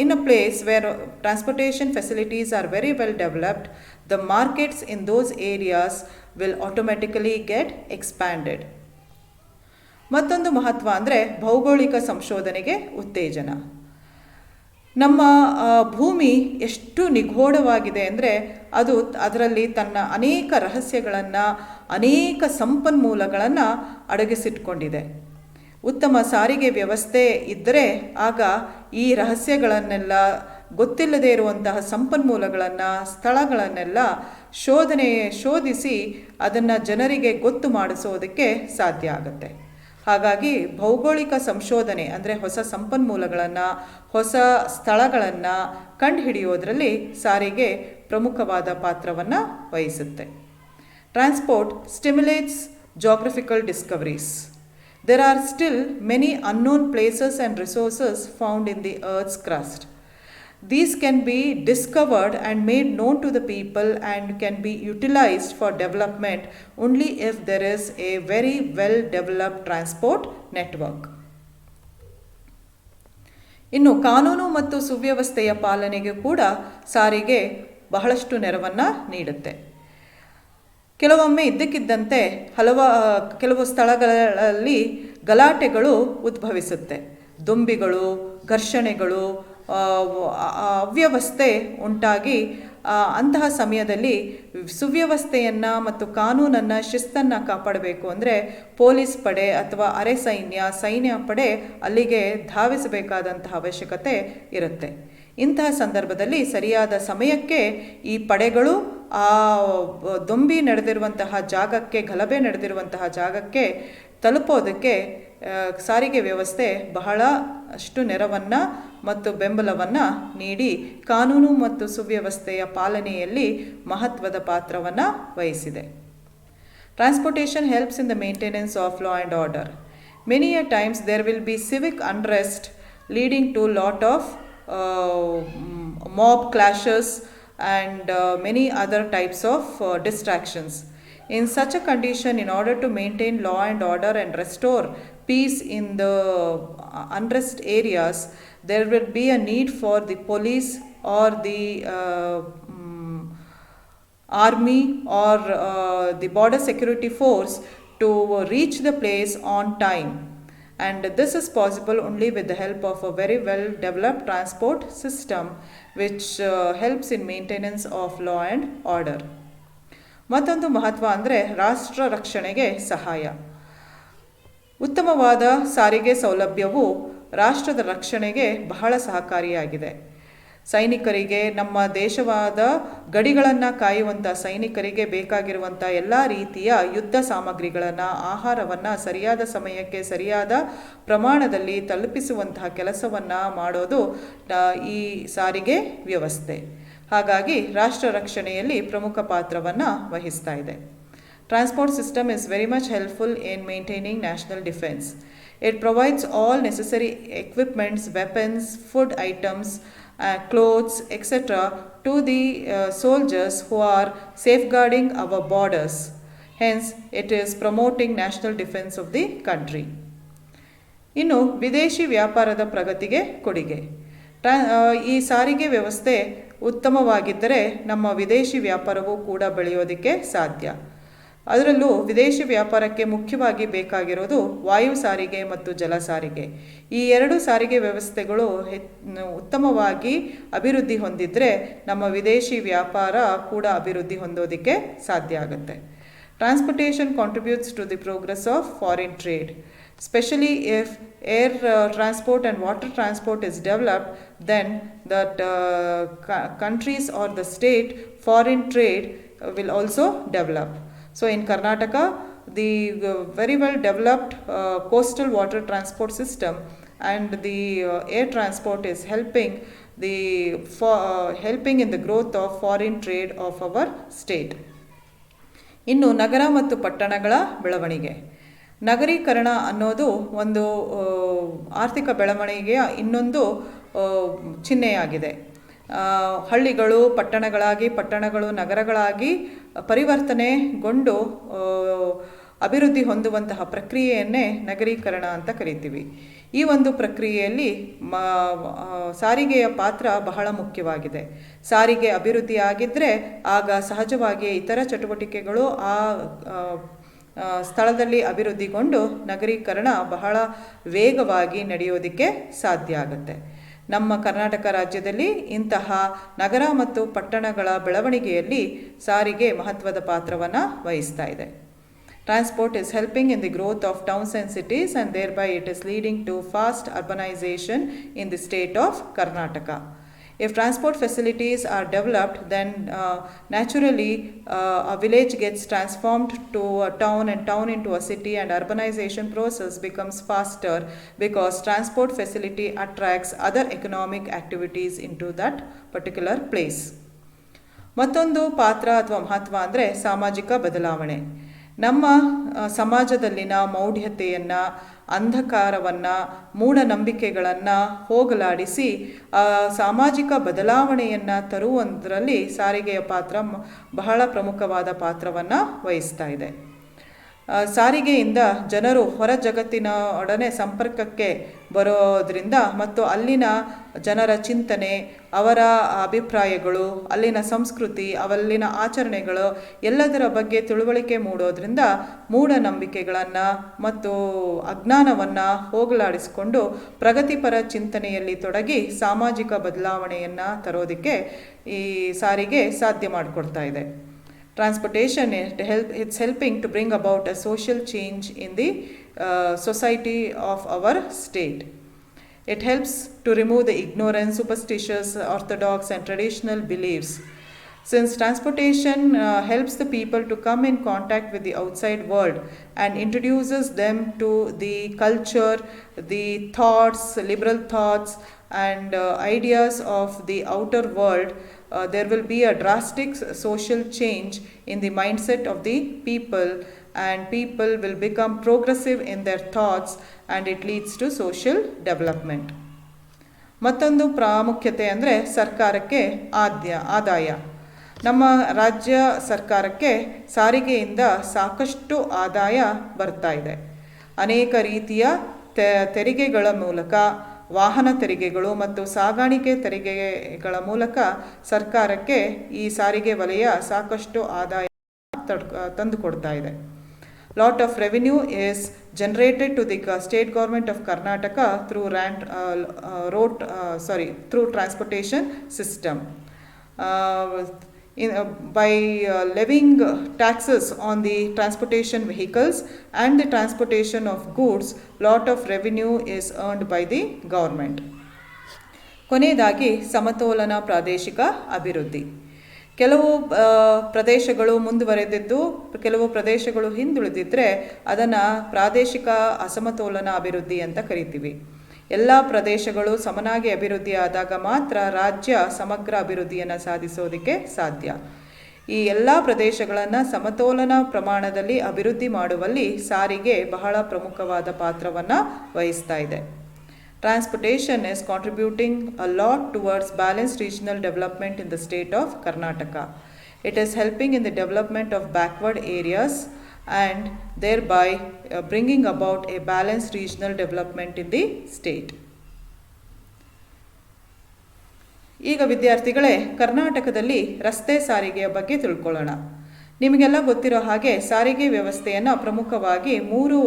in a place where transportation facilities are very well developed, the markets in those areas will automatically get expanded. ಮತ್ತೊಂದು ಮಹತ್ವ ಅಂದರೆ ಭೌಗೋಳಿಕ ಸಂಶೋಧನೆಗೆ ಉತ್ತೇಜನ. ನಮ್ಮ ಭೂಮಿ ಎಷ್ಟು ನಿಗೂಢವಾಗಿದೆ ಅಂದರೆ ಅದರಲ್ಲಿ ತನ್ನ ಅನೇಕ ರಹಸ್ಯಗಳನ್ನು, ಅನೇಕ ಸಂಪನ್ಮೂಲಗಳನ್ನು ಅಡಗಿಸಿಟ್ಕೊಂಡಿದೆ. ಉತ್ತಮ ಸಾರಿಗೆ ವ್ಯವಸ್ಥೆ ಇದ್ದರೆ ಆಗ ಈ ರಹಸ್ಯಗಳನ್ನೆಲ್ಲ, ಗೊತ್ತಿಲ್ಲದೆ ಇರುವಂತಹ ಸಂಪನ್ಮೂಲಗಳನ್ನು, ಸ್ಥಳಗಳನ್ನೆಲ್ಲ ಶೋಧಿಸಿ ಅದನ್ನು ಜನರಿಗೆ ಗೊತ್ತು ಮಾಡಿಸೋದಕ್ಕೆ ಸಾಧ್ಯ ಆಗುತ್ತೆ. ಹಾಗಾಗಿ ಭೌಗೋಳಿಕ ಸಂಶೋಧನೆ ಅಂದರೆ ಹೊಸ ಸಂಪನ್ಮೂಲಗಳನ್ನು, ಹೊಸ ಸ್ಥಳಗಳನ್ನು ಕಂಡುಹಿಡಿಯೋದರಲ್ಲಿ ಸಾರಿಗೆ ಪ್ರಮುಖವಾದ ಪಾತ್ರವನ್ನು ವಹಿಸುತ್ತೆ. Transport stimulates geographical discoveries. There are still many unknown places and resources found in the Earth's crust. These can be discovered and made known to the people and can be utilized for development only if there is a very well developed transport network. ಇನ್ನು ಕಾನೂನು ಮತ್ತು ಸುವ್ಯವಸ್ಥೆಯ ಪಾಲನೆಗೆ ಕೂಡ ಸಾರಿಗೆ ಬಹಳಷ್ಟು ನೆರವನ್ನು ನೀಡುತ್ತೆ. ಕೆಲವೊಮ್ಮೆ ಇದ್ದಕ್ಕಿದ್ದಂತೆ ಕೆಲವು ಸ್ಥಳಗಳಲ್ಲಿ ಗಲಾಟೆಗಳು ಉದ್ಭವಿಸುತ್ತೆ. ದೊಂಬಿಗಳು, ಘರ್ಷಣೆಗಳು, ಅವ್ಯವಸ್ಥೆ ಉಂಟಾಗಿ ಅಂತಹ ಸಮಯದಲ್ಲಿ ಸುವ್ಯವಸ್ಥೆಯನ್ನು ಮತ್ತು ಕಾನೂನನ್ನು ಶಿಸ್ತನ್ನು ಕಾಪಾಡಬೇಕು ಅಂದರೆ ಪೊಲೀಸ್ ಪಡೆ ಅಥವಾ ಅರೆ ಸೈನ್ಯ ಪಡೆ ಅಲ್ಲಿಗೆ ಧಾವಿಸಬೇಕಾದಂತಹ ಅವಶ್ಯಕತೆ ಇರುತ್ತೆ. ಇಂತಹ ಸಂದರ್ಭದಲ್ಲಿ ಸರಿಯಾದ ಸಮಯಕ್ಕೆ ಈ ಪಡೆಗಳು ಆ ದೊಂಬಿ ನಡೆದಿರುವಂತಹ ಜಾಗಕ್ಕೆ, ಗಲಭೆ ನಡೆದಿರುವಂತಹ ಜಾಗಕ್ಕೆ ತಲುಪೋದಕ್ಕೆ ಸಾರಿಗೆ ವ್ಯವಸ್ಥೆ ಬಹಳಷ್ಟು ನೆರವನ್ನು ಮತ್ತು ಬೆಂಬಲವನ್ನು ನೀಡಿ ಕಾನೂನು ಮತ್ತು ಸುವ್ಯವಸ್ಥೆಯ ಪಾಲನೆಯಲ್ಲಿ ಮಹತ್ವದ ಪಾತ್ರವನ್ನು ವಹಿಸಿದೆ. Transportation helps in the maintenance of law and order. Many a times there will be civic unrest leading to lot of mob clashes and many other types of distractions. In such a condition, in order to maintain law and order and restore peace in the unrest areas, there will be a need for the police or the army or the border security force to reach the place on time, and this is possible only with the help of a very well developed transport system which helps in maintenance of law and order. ಮತ್ತೊಂದು ಮಹತ್ವ ಅಂದರೆ ರಾಷ್ಟ್ರ ರಕ್ಷಣೆಗೆ ಸಹಾಯ. ಉತ್ತಮವಾದ ಸಾರಿಗೆ ಸೌಲಭ್ಯವು ರಾಷ್ಟ್ರದ ರಕ್ಷಣೆಗೆ ಬಹಳ ಸಹಕಾರಿಯಾಗಿದೆ. ಸೈನಿಕರಿಗೆ, ನಮ್ಮ ದೇಶವಾದ ಗಡಿಗಳನ್ನು ಕಾಯುವಂಥ ಸೈನಿಕರಿಗೆ ಬೇಕಾಗಿರುವಂಥ ಎಲ್ಲ ರೀತಿಯ ಯುದ್ಧ ಸಾಮಗ್ರಿಗಳನ್ನು, ಆಹಾರವನ್ನು ಸರಿಯಾದ ಸಮಯಕ್ಕೆ ಸರಿಯಾದ ಪ್ರಮಾಣದಲ್ಲಿ ತಲುಪಿಸುವಂತಹ ಕೆಲಸವನ್ನು ಮಾಡೋದು ಈ ಸಾರಿಗೆ ವ್ಯವಸ್ಥೆ. ಹಾಗಾಗಿ ರಾಷ್ಟ್ರ ರಕ್ಷಣೆಯಲ್ಲಿ ಪ್ರಮುಖ ಪಾತ್ರವನ್ನು ವಹಿಸ್ತಾ ಇದೆ. Transport system is very much helpful in maintaining national defense. It provides all necessary equipments, weapons, food items, clothes, etc. to the soldiers who are safeguarding our borders. Hence, it is promoting national defense of the country. ಇನ್ನು ವಿದೇಶಿ ವ್ಯಾಪಾರದ ಪ್ರಗತಿಗೆ ಕೊಡುಗೆ. ಈ ಸಾರಿಗೆ ವ್ಯವಸ್ಥೆ ಉತ್ತಮವಾಗಿದ್ದರೆ ನಮ್ಮ ವಿದೇಶಿ ವ್ಯಾಪಾರವೂ ಕೂಡ ಬೆಳೆಯೋದಕ್ಕೆ ಸಾಧ್ಯ. ಅದರಲ್ಲೂ ವಿದೇಶಿ ವ್ಯಾಪಾರಕ್ಕೆ ಮುಖ್ಯವಾಗಿ ಬೇಕಾಗಿರೋದು ವಾಯು ಸಾರಿಗೆ ಮತ್ತು ಜಲ ಸಾರಿಗೆ. ಈ ಎರಡು ಸಾರಿಗೆ ವ್ಯವಸ್ಥೆಗಳು ಉತ್ತಮವಾಗಿ ಅಭಿವೃದ್ಧಿ ಹೊಂದಿದರೆ ನಮ್ಮ ವಿದೇಶಿ ವ್ಯಾಪಾರ ಕೂಡ ಅಭಿವೃದ್ಧಿ ಹೊಂದೋದಕ್ಕೆ ಸಾಧ್ಯ ಆಗುತ್ತೆ. Transportation contributes to the progress of foreign trade. Especially if air transport and water transport is developed, then that countries or the state foreign trade will also develop. So in Karnataka, the very well developed coastal water transport system and the air transport is helping in the growth of foreign trade of our state. ಇನ್ನು ನಗರ ಮತ್ತು ಪಟ್ಟಣಗಳ ಬೆಳವಣಿಗೆ. ನಗರೀಕರಣ ಅನ್ನೋದು ಒಂದು ಆರ್ಥಿಕ ಬೆಳವಣಿಗೆಯ ಇನ್ನೊಂದು ಚಿಹ್ನೆಯಾಗಿದೆ. ಹಳ್ಳಿಗಳು ಪಟ್ಟಣಗಳಾಗಿ, ಪಟ್ಟಣಗಳು ನಗರಗಳಾಗಿ ಪರಿವರ್ತನೆಗೊಂಡು ಅಭಿವೃದ್ಧಿ ಹೊಂದುವಂತಹ ಪ್ರಕ್ರಿಯೆಯನ್ನೇ ನಗರೀಕರಣ ಅಂತ ಕರಿತೀವಿ. ಈ ಒಂದು ಪ್ರಕ್ರಿಯೆಯಲ್ಲಿ ಸಾರಿಗೆಯ ಪಾತ್ರ ಬಹಳ ಮುಖ್ಯವಾಗಿದೆ. ಸಾರಿಗೆ ಅಭಿವೃದ್ಧಿ ಆಗಿದ್ದರೆ ಆಗ ಸಹಜವಾಗಿ ಇತರ ಚಟುವಟಿಕೆಗಳು ಆ ಸ್ಥಳದಲ್ಲಿ ಅಭಿವೃದ್ಧಿಗೊಂಡು ನಗರೀಕರಣ ಬಹಳ ವೇಗವಾಗಿ ನಡೆಯೋದಕ್ಕೆ ಸಾಧ್ಯ ಆಗುತ್ತೆ. ನಮ್ಮ ಕರ್ನಾಟಕ ರಾಜ್ಯದಲ್ಲಿ ಇಂತಹ ನಗರ ಮತ್ತು ಪಟ್ಟಣಗಳ ಬೆಳವಣಿಗೆಯಲ್ಲಿ ಸಾರಿಗೆ ಮಹತ್ವದ ಪಾತ್ರವನ್ನು ವಹಿಸ್ತಾ ಇದೆ. Transport is helping in the growth of towns and cities, and thereby it is leading to fast urbanization in the state of Karnataka. If transport facilities are developed, then naturally a village gets transformed to a town and town into a city, and urbanization process becomes faster because transport facility attracts other economic activities into that particular place. ಮತ್ತೊಂದು ಪಾತ್ರ ಅಥವಾ ಮಹತ್ವ ಅಂದರೆ ಸಾಮಾಜಿಕ ಬದಲಾವಣೆ. ನಮ್ಮ ಸಮಾಜದಲ್ಲಿನ ಮೌಢ್ಯತೆಯನ್ನು, ಅಂಧಕಾರವನ್ನು, ಮೂಢನಂಬಿಕೆಗಳನ್ನು ಹೋಗಲಾಡಿಸಿ ಸಾಮಾಜಿಕ ಬದಲಾವಣೆಯನ್ನು ತರುವುದರಲ್ಲಿ ಸಾರಿಗೆಯ ಪಾತ್ರ ಬಹಳ ಪ್ರಮುಖವಾದ ಪಾತ್ರವನ್ನು ವಹಿಸ್ತಾ ಇದೆ. ಸಾರಿಗೆಯಿಂದ ಜನರು ಹೊರ ಜಗತ್ತಿನೊಡನೆ ಸಂಪರ್ಕಕ್ಕೆ ಬರೋದರಿಂದ ಮತ್ತು ಅಲ್ಲಿನ ಜನರ ಚಿಂತನೆ, ಅವರ ಅಭಿಪ್ರಾಯಗಳು, ಅಲ್ಲಿನ ಸಂಸ್ಕೃತಿ, ಅಲ್ಲಿನ ಆಚರಣೆಗಳು ಎಲ್ಲದರ ಬಗ್ಗೆ ತಿಳುವಳಿಕೆ ಮೂಡೋದ್ರಿಂದ ಮೂಢನಂಬಿಕೆಗಳನ್ನು ಮತ್ತು ಅಜ್ಞಾನವನ್ನು ಹೋಗಲಾಡಿಸಿಕೊಂಡು ಪ್ರಗತಿಪರ ಚಿಂತನೆಯಲ್ಲಿ ತೊಡಗಿ ಸಾಮಾಜಿಕ ಬದಲಾವಣೆಯನ್ನು ತರೋದಕ್ಕೆ ಈ ಸಾರಿಗೆ ಸಾಧ್ಯ ಮಾಡಿಕೊಡ್ತಾ ಇದೆ. Transportation, it's helping to bring about a social change in the society of our state. It helps to remove the ignorance, superstitious, orthodox and traditional beliefs. Since transportation helps the people to come in contact with the outside world and introduces them to the culture, the thoughts, liberal thoughts and ideas of the outer world, there will be a drastic social change in the mindset of the people, and people will become progressive in their thoughts and it leads to social development. ಮತ್ತೊಂದು ಪ್ರಾಮುಖ್ಯತೆ ಅಂದರೆ ಸರ್ಕಾರಕ್ಕೆ ಆದಾಯ. ನಮ್ಮ ರಾಜ್ಯ ಸರ್ಕಾರಕ್ಕೆ ಸಾರಿಗೆಯಿಂದ ಸಾಕಷ್ಟು ಆದಾಯ ಬರ್ತಾ ಇದೆ. ಅನೇಕ ರೀತಿಯ ತೆರಿಗೆಗಳ ಮೂಲಕ, ವಾಹನ ತೆರಿಗೆಗಳು ಮತ್ತು ಸಾಗಾಣಿಕೆ ತೆರಿಗೆಗಳ ಮೂಲಕ ಸರ್ಕಾರಕ್ಕೆ ಈ ಸಾರಿಗೆ ವಲಯ ಸಾಕಷ್ಟು ಆದಾಯ ತಂದುಕೊಡ್ತಾ ಇದೆ. Lot of revenue is generated to the state government of Karnataka through through transportation system. By levying taxes on the transportation vehicles and the transportation of goods, lot of revenue is earned by the government. ಕೊನೆಯದಾಗಿ ಸಮತೋಲನ ಪ್ರಾದೇಶಿಕ ಅಭಿವೃದ್ಧಿ. ಕೆಲವು ಪ್ರದೇಶಗಳು ಮುಂದುವರೆದಿದ್ದು ಕೆಲವು ಪ್ರದೇಶಗಳು ಹಿಂದುಳಿದಿದ್ದರೆ ಅದನ್ನು ಪ್ರಾದೇಶಿಕ ಅಸಮತೋಲನ ಅಭಿವೃದ್ಧಿ ಅಂತ ಕರಿತೀವಿ. ಎಲ್ಲ ಪ್ರದೇಶಗಳು ಸಮನಾಗಿ ಅಭಿವೃದ್ಧಿ ಆದಾಗ ಮಾತ್ರ ರಾಜ್ಯ ಸಮಗ್ರ ಅಭಿವೃದ್ಧಿಯನ್ನು ಸಾಧಿಸೋದಕ್ಕೆ ಸಾಧ್ಯ. ಈ ಎಲ್ಲ ಪ್ರದೇಶಗಳನ್ನು ಸಮತೋಲನ ಪ್ರಮಾಣದಲ್ಲಿ ಅಭಿವೃದ್ಧಿ ಮಾಡುವಲ್ಲಿ ಸಾರಿಗೆ ಬಹಳ ಪ್ರಮುಖವಾದ ಪಾತ್ರವನ್ನು ವಹಿಸ್ತಾ ಇದೆ. Transportation is contributing a lot towards balanced regional development in the state of Karnataka. It is helping in the development of backward areas and thereby bringing about a balanced regional development in the state. ಈಗ ವಿದ್ಯಾರ್ಥಿಗಳೇ, ಕರ್ನಾಟಕದಲ್ಲಿ ರಸ್ತೆ ಸಾರಿಗೆಯ ಬಗ್ಗೆ ತಿಳ್ಕೊಳ್ಳೋಣ. ನಿಮಗೆಲ್ಲ ಗೊತ್ತಿರೋ ಹಾಗೆ ಸಾರಿಗೆ ವ್ಯವಸ್ಥೆಯನ್ನು ಪ್ರಮುಖವಾಗಿ 3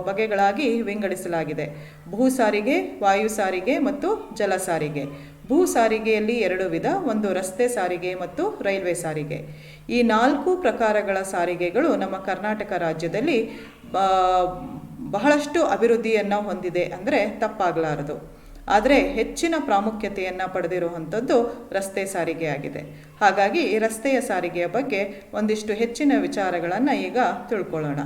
ಬಗೆಗಳಾಗಿ ವಿಂಗಡಿಸಲಾಗಿದೆ: ಭೂ ಸಾರಿಗೆ, ವಾಯು ಸಾರಿಗೆ ಮತ್ತು ಜಲ ಸಾರಿಗೆ. ಭೂ ಸಾರಿಗೆಯಲ್ಲಿ 2 ವಿಧ, ಒಂದು ರಸ್ತೆ ಸಾರಿಗೆ ಮತ್ತು ರೈಲ್ವೆ ಸಾರಿಗೆ. ಈ 4 ಪ್ರಕಾರಗಳ ಸಾರಿಗೆಗಳು ನಮ್ಮ ಕರ್ನಾಟಕ ರಾಜ್ಯದಲ್ಲಿ ಬಹಳಷ್ಟು ಅಭಿವೃದ್ಧಿಯನ್ನು ಹೊಂದಿದೆ ಅಂದರೆ ತಪ್ಪಾಗಲಾರದು. ಆದರೆ ಹೆಚ್ಚಿನ ಪ್ರಾಮುಖ್ಯತೆಯನ್ನು ಪಡೆದಿರುವಂಥದ್ದು ರಸ್ತೆ ಸಾರಿಗೆ ಆಗಿದೆ. ಹಾಗಾಗಿ ರಸ್ತೆಯ ಸಾರಿಗೆಯ ಬಗ್ಗೆ ಒಂದಿಷ್ಟು ಹೆಚ್ಚಿನ ವಿಚಾರಗಳನ್ನು ಈಗ ತಿಳ್ಕೊಳ್ಳೋಣ.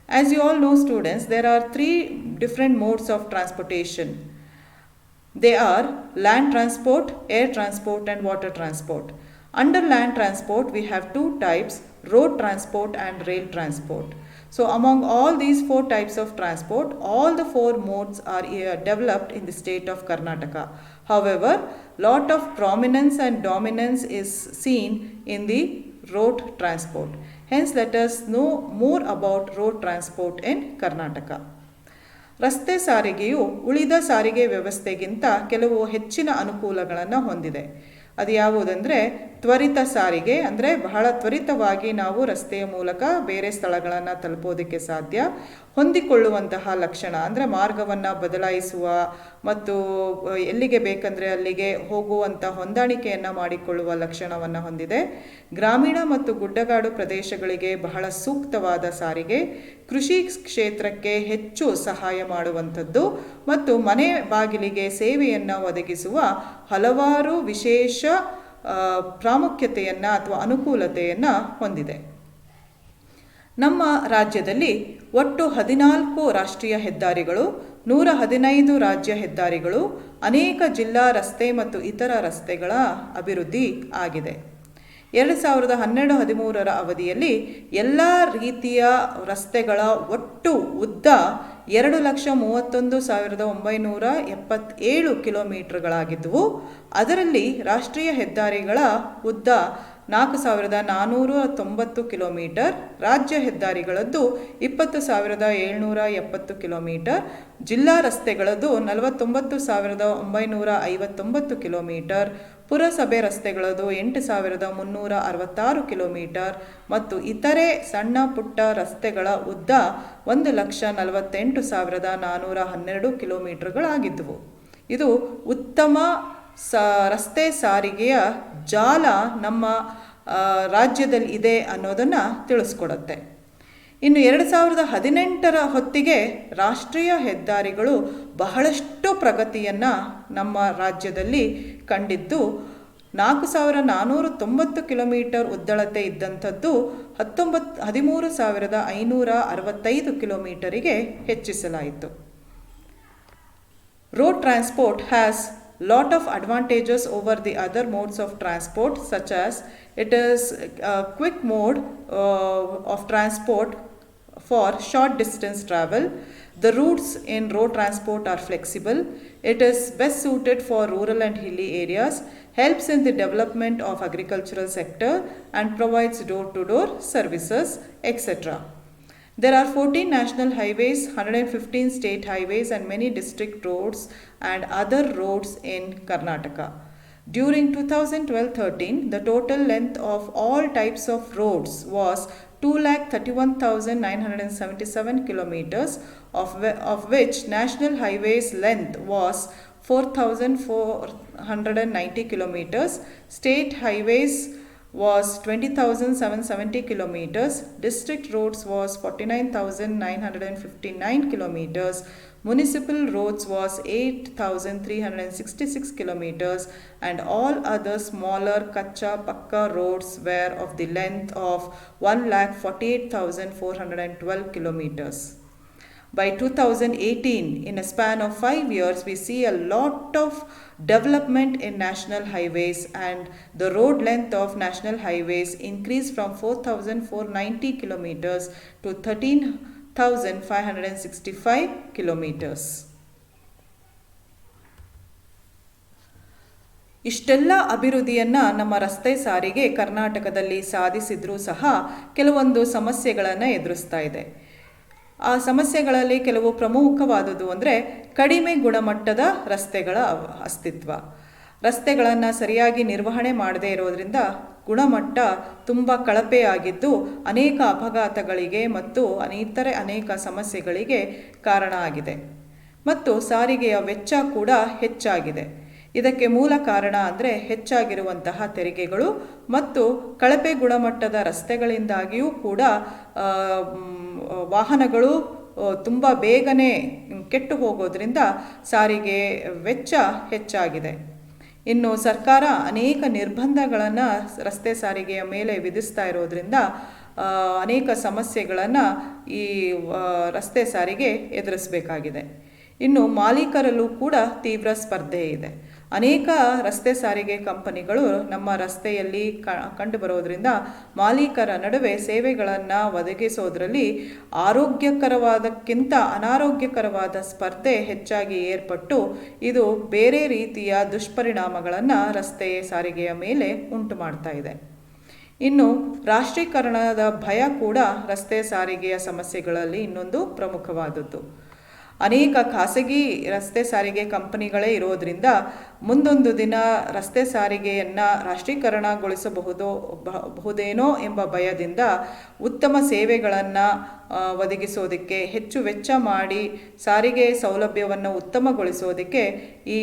As you all know students, there are 3 different modes of transportation. They are land transport, air transport and water transport. Under land transport we have 2 types: road transport and rail transport. So among all these 4 types of transport, all the 4 modes are developed in the state of Karnataka. However, lot of prominence and dominance is seen in the road transport. Hence let us know more about road transport in Karnataka. ರಸ್ತೆ ಸಾರಿಗೆಯು ಉಳಿದ ಸಾರಿಗೆ ವ್ಯವಸ್ಥೆಗಿಂತ ಕೆಲವು ಹೆಚ್ಚಿನ ಅನುಕೂಲಗಳನ್ನು ಹೊಂದಿದೆ. ಅದು ಯಾವುದಂದರೆ ತ್ವರಿತ ಸಾರಿಗೆ, ಅಂದರೆ ಬಹಳ ತ್ವರಿತವಾಗಿ ನಾವು ರಸ್ತೆಯ ಮೂಲಕ ಬೇರೆ ಸ್ಥಳಗಳನ್ನು ತಲುಪೋದಕ್ಕೆ ಸಾಧ್ಯ. ಹೊಂದಿಕೊಳ್ಳುವಂತಹ ಲಕ್ಷಣ ಅಂದರೆ ಮಾರ್ಗವನ್ನು ಬದಲಾಯಿಸುವ ಮತ್ತು ಎಲ್ಲಿಗೆ ಬೇಕಂದರೆ ಅಲ್ಲಿಗೆ ಹೋಗುವಂಥ ಹೊಂದಾಣಿಕೆಯನ್ನು ಮಾಡಿಕೊಳ್ಳುವ ಲಕ್ಷಣವನ್ನು ಹೊಂದಿದೆ. ಗ್ರಾಮೀಣ ಮತ್ತು ಗುಡ್ಡಗಾಡು ಪ್ರದೇಶಗಳಿಗೆ ಬಹಳ ಸೂಕ್ತವಾದ ಸಾರಿಗೆ, ಕೃಷಿ ಕ್ಷೇತ್ರಕ್ಕೆ ಹೆಚ್ಚು ಸಹಾಯ ಮಾಡುವಂಥದ್ದು ಮತ್ತು ಮನೆ ಬಾಗಿಲಿಗೆ ಸೇವೆಯನ್ನು ಒದಗಿಸುವ ಹಲವಾರು ವಿಶೇಷ ಪ್ರಾಮುಖ್ಯತೆಯನ್ನು ಅಥವಾ ಅನುಕೂಲತೆಯನ್ನು ಹೊಂದಿದೆ. ನಮ್ಮ ರಾಜ್ಯದಲ್ಲಿ ಒಟ್ಟು 14 ರಾಷ್ಟ್ರೀಯ ಹೆದ್ದಾರಿಗಳು, 115 ರಾಜ್ಯ ಹೆದ್ದಾರಿಗಳು, ಅನೇಕ ಜಿಲ್ಲಾ ರಸ್ತೆ ಮತ್ತು ಇತರ ರಸ್ತೆಗಳ ಅಭಿವೃದ್ಧಿ ಆಗಿದೆ. 2012-13 ಅವಧಿಯಲ್ಲಿ ಎಲ್ಲ ರೀತಿಯ ರಸ್ತೆಗಳ ಒಟ್ಟು ಉದ್ದ 2,31,977 ಕಿಲೋಮೀಟರ್ಗಳಾಗಿದ್ದವು. ಅದರಲ್ಲಿ ರಾಷ್ಟ್ರೀಯ ಹೆದ್ದಾರಿಗಳ ಉದ್ದ 4,490 ಕಿಲೋಮೀಟರ್, ರಾಜ್ಯ ಹೆದ್ದಾರಿಗಳದ್ದು 20,770 ಕಿಲೋಮೀಟರ್, ಜಿಲ್ಲಾ ರಸ್ತೆಗಳದ್ದು 49,959 ಕಿಲೋಮೀಟರ್, ಪುರಸಭೆ ರಸ್ತೆಗಳದು 8,366 ಕಿಲೋಮೀಟರ್ ಮತ್ತು ಇತರೆ ಸಣ್ಣ ಪುಟ್ಟ ರಸ್ತೆಗಳ ಉದ್ದ 1,48,412 ಕಿಲೋಮೀಟರ್ಗಳಾಗಿದ್ದವು. ಇದು ಉತ್ತಮ ರಸ್ತೆ ಸಾರಿಗೆಯ ಜಾಲ ನಮ್ಮ ರಾಜ್ಯದಲ್ಲಿ ಇದೆ ಅನ್ನೋದನ್ನು ತಿಳಿಸ್ಕೊಡುತ್ತೆ. ಇನ್ನು 2018 ಹೊತ್ತಿಗೆ ರಾಷ್ಟ್ರೀಯ ಹೆದ್ದಾರಿಗಳು ಬಹಳಷ್ಟು ಪ್ರಗತಿಯನ್ನು ನಮ್ಮ ರಾಜ್ಯದಲ್ಲಿ ಕಂಡಿದ್ದು 4,490 ಕಿಲೋಮೀಟರ್ ಉದ್ದಳತೆ ಇದ್ದಂಥದ್ದು 13,565 ಕಿಲೋಮೀಟರಿಗೆ ಹೆಚ್ಚಿಸಲಾಯಿತು. Road transport has lot of advantages over the other modes of transport, such as it is a quick mode of transport for short distance travel. The routes in road transport are flexible. It is best suited for rural and hilly areas, helps in the development of agricultural sector and provides door-to-door services, etc. There are 14 national highways, 115 state highways and many district roads and other roads in Karnataka. During 2012-13, the total length of all types of roads was 2,31,977 kilometers, of which national highways length was 4,490 kilometers, state highways was 20,770 kilometers, district roads was 49,959 kilometers, municipal roads was 8,366 kilometers, and all other smaller kacha pakka roads were of the length of 1,48,412 kilometers. By 2018, in a span of 5 years, we see a lot of development in national highways, and the road length of national highways increased from 4,490 kilometers to 13,565 kilometers. ಇಷ್ಟೆಲ್ಲ ಅಭಿವೃದ್ಧಿಯನ್ನು ನಮ್ಮ ರಸ್ತೆ ಸಾರಿಗೆ ಕರ್ನಾಟಕದಲ್ಲಿ ಸಾಧಿಸಿದ್ರೂ ಸಹ ಕೆಲವೊಂದು ಸಮಸ್ಯೆಗಳನ್ನು ಎದುರಿಸ್ತಾ ಇದೆ. ಆ ಸಮಸ್ಯೆಗಳಲ್ಲಿ ಕೆಲವು ಪ್ರಮುಖವಾದುದು ಅಂದರೆ ಕಡಿಮೆ ಗುಣಮಟ್ಟದ ರಸ್ತೆಗಳ ಅಸ್ತಿತ್ವ. ರಸ್ತೆಗಳನ್ನು ಸರಿಯಾಗಿ ನಿರ್ವಹಣೆ ಮಾಡದೇ ಇರೋದರಿಂದ ಗುಣಮಟ್ಟ ತುಂಬ ಕಳಪೆಯಾಗಿದ್ದು ಅನೇಕ ಅಪಘಾತಗಳಿಗೆ ಮತ್ತು ಇತರೆ ಅನೇಕ ಸಮಸ್ಯೆಗಳಿಗೆ ಕಾರಣ ಆಗಿದೆ. ಮತ್ತು ಸಾರಿಗೆಯ ವೆಚ್ಚ ಕೂಡ ಹೆಚ್ಚಾಗಿದೆ. ಇದಕ್ಕೆ ಮೂಲ ಕಾರಣ ಅಂದರೆ ಹೆಚ್ಚಾಗಿರುವಂತಹ ತೆರಿಗೆಗಳು ಮತ್ತು ಕಳಪೆ ಗುಣಮಟ್ಟದ ರಸ್ತೆಗಳಿಂದಾಗಿಯೂ ಕೂಡ ವಾಹನಗಳು ತುಂಬ ಬೇಗನೆ ಕೆಟ್ಟು ಹೋಗೋದ್ರಿಂದ ಸಾರಿಗೆ ವೆಚ್ಚ ಹೆಚ್ಚಾಗಿದೆ. ಇನ್ನು ಸರ್ಕಾರ ಅನೇಕ ನಿರ್ಬಂಧಗಳನ್ನು ರಸ್ತೆ ಸಾರಿಗೆಯ ಮೇಲೆ ವಿಧಿಸ್ತಾ ಇರೋದ್ರಿಂದ ಅನೇಕ ಸಮಸ್ಯೆಗಳನ್ನು ಈ ರಸ್ತೆ ಸಾರಿಗೆ ಎದುರಿಸಬೇಕಾಗಿದೆ. ಇನ್ನು ಮಾಲೀಕರಲ್ಲೂ ಕೂಡ ತೀವ್ರ ಸ್ಪರ್ಧೆ ಇದೆ. ಅನೇಕ ರಸ್ತೆ ಸಾರಿಗೆ ಕಂಪನಿಗಳು ನಮ್ಮ ರಸ್ತೆಯಲ್ಲಿ ಕಂಡುಬರೋದ್ರಿಂದ ಮಾಲೀಕರ ನಡುವೆ ಸೇವೆಗಳನ್ನು ಒದಗಿಸೋದ್ರಲ್ಲಿ ಆರೋಗ್ಯಕರವಾದಕ್ಕಿಂತ ಅನಾರೋಗ್ಯಕರವಾದ ಸ್ಪರ್ಧೆ ಹೆಚ್ಚಾಗಿ ಏರ್ಪಟ್ಟು ಇದು ಬೇರೆ ರೀತಿಯ ದುಷ್ಪರಿಣಾಮಗಳನ್ನು ರಸ್ತೆ ಸಾರಿಗೆಯ ಮೇಲೆ ಉಂಟು ಮಾಡ್ತಾ ಇದೆ. ಇನ್ನು ರಾಷ್ಟ್ರೀಕರಣದ ಭಯ ಕೂಡ ರಸ್ತೆ ಸಾರಿಗೆಯ ಸಮಸ್ಯೆಗಳಲ್ಲಿ ಇನ್ನೊಂದು ಪ್ರಮುಖವಾದದ್ದು. ಅನೇಕ ಖಾಸಗಿ ರಸ್ತೆ ಸಾರಿಗೆ ಕಂಪನಿಗಳೇ ಮುಂದೊಂದು ದಿನ ರಸ್ತೆ ಸಾರಿಗೆಯನ್ನು ರಾಷ್ಟ್ರೀಕರಣಗೊಳಿಸಬಹುದೇನೋ ಎಂಬ ಭಯದಿಂದ ಉತ್ತಮ ಸೇವೆಗಳನ್ನು ಒದಗಿಸೋದಕ್ಕೆ ಹೆಚ್ಚು ವೆಚ್ಚ ಮಾಡಿ ಸಾರಿಗೆ ಸೌಲಭ್ಯವನ್ನು ಉತ್ತಮಗೊಳಿಸೋದಕ್ಕೆ ಈ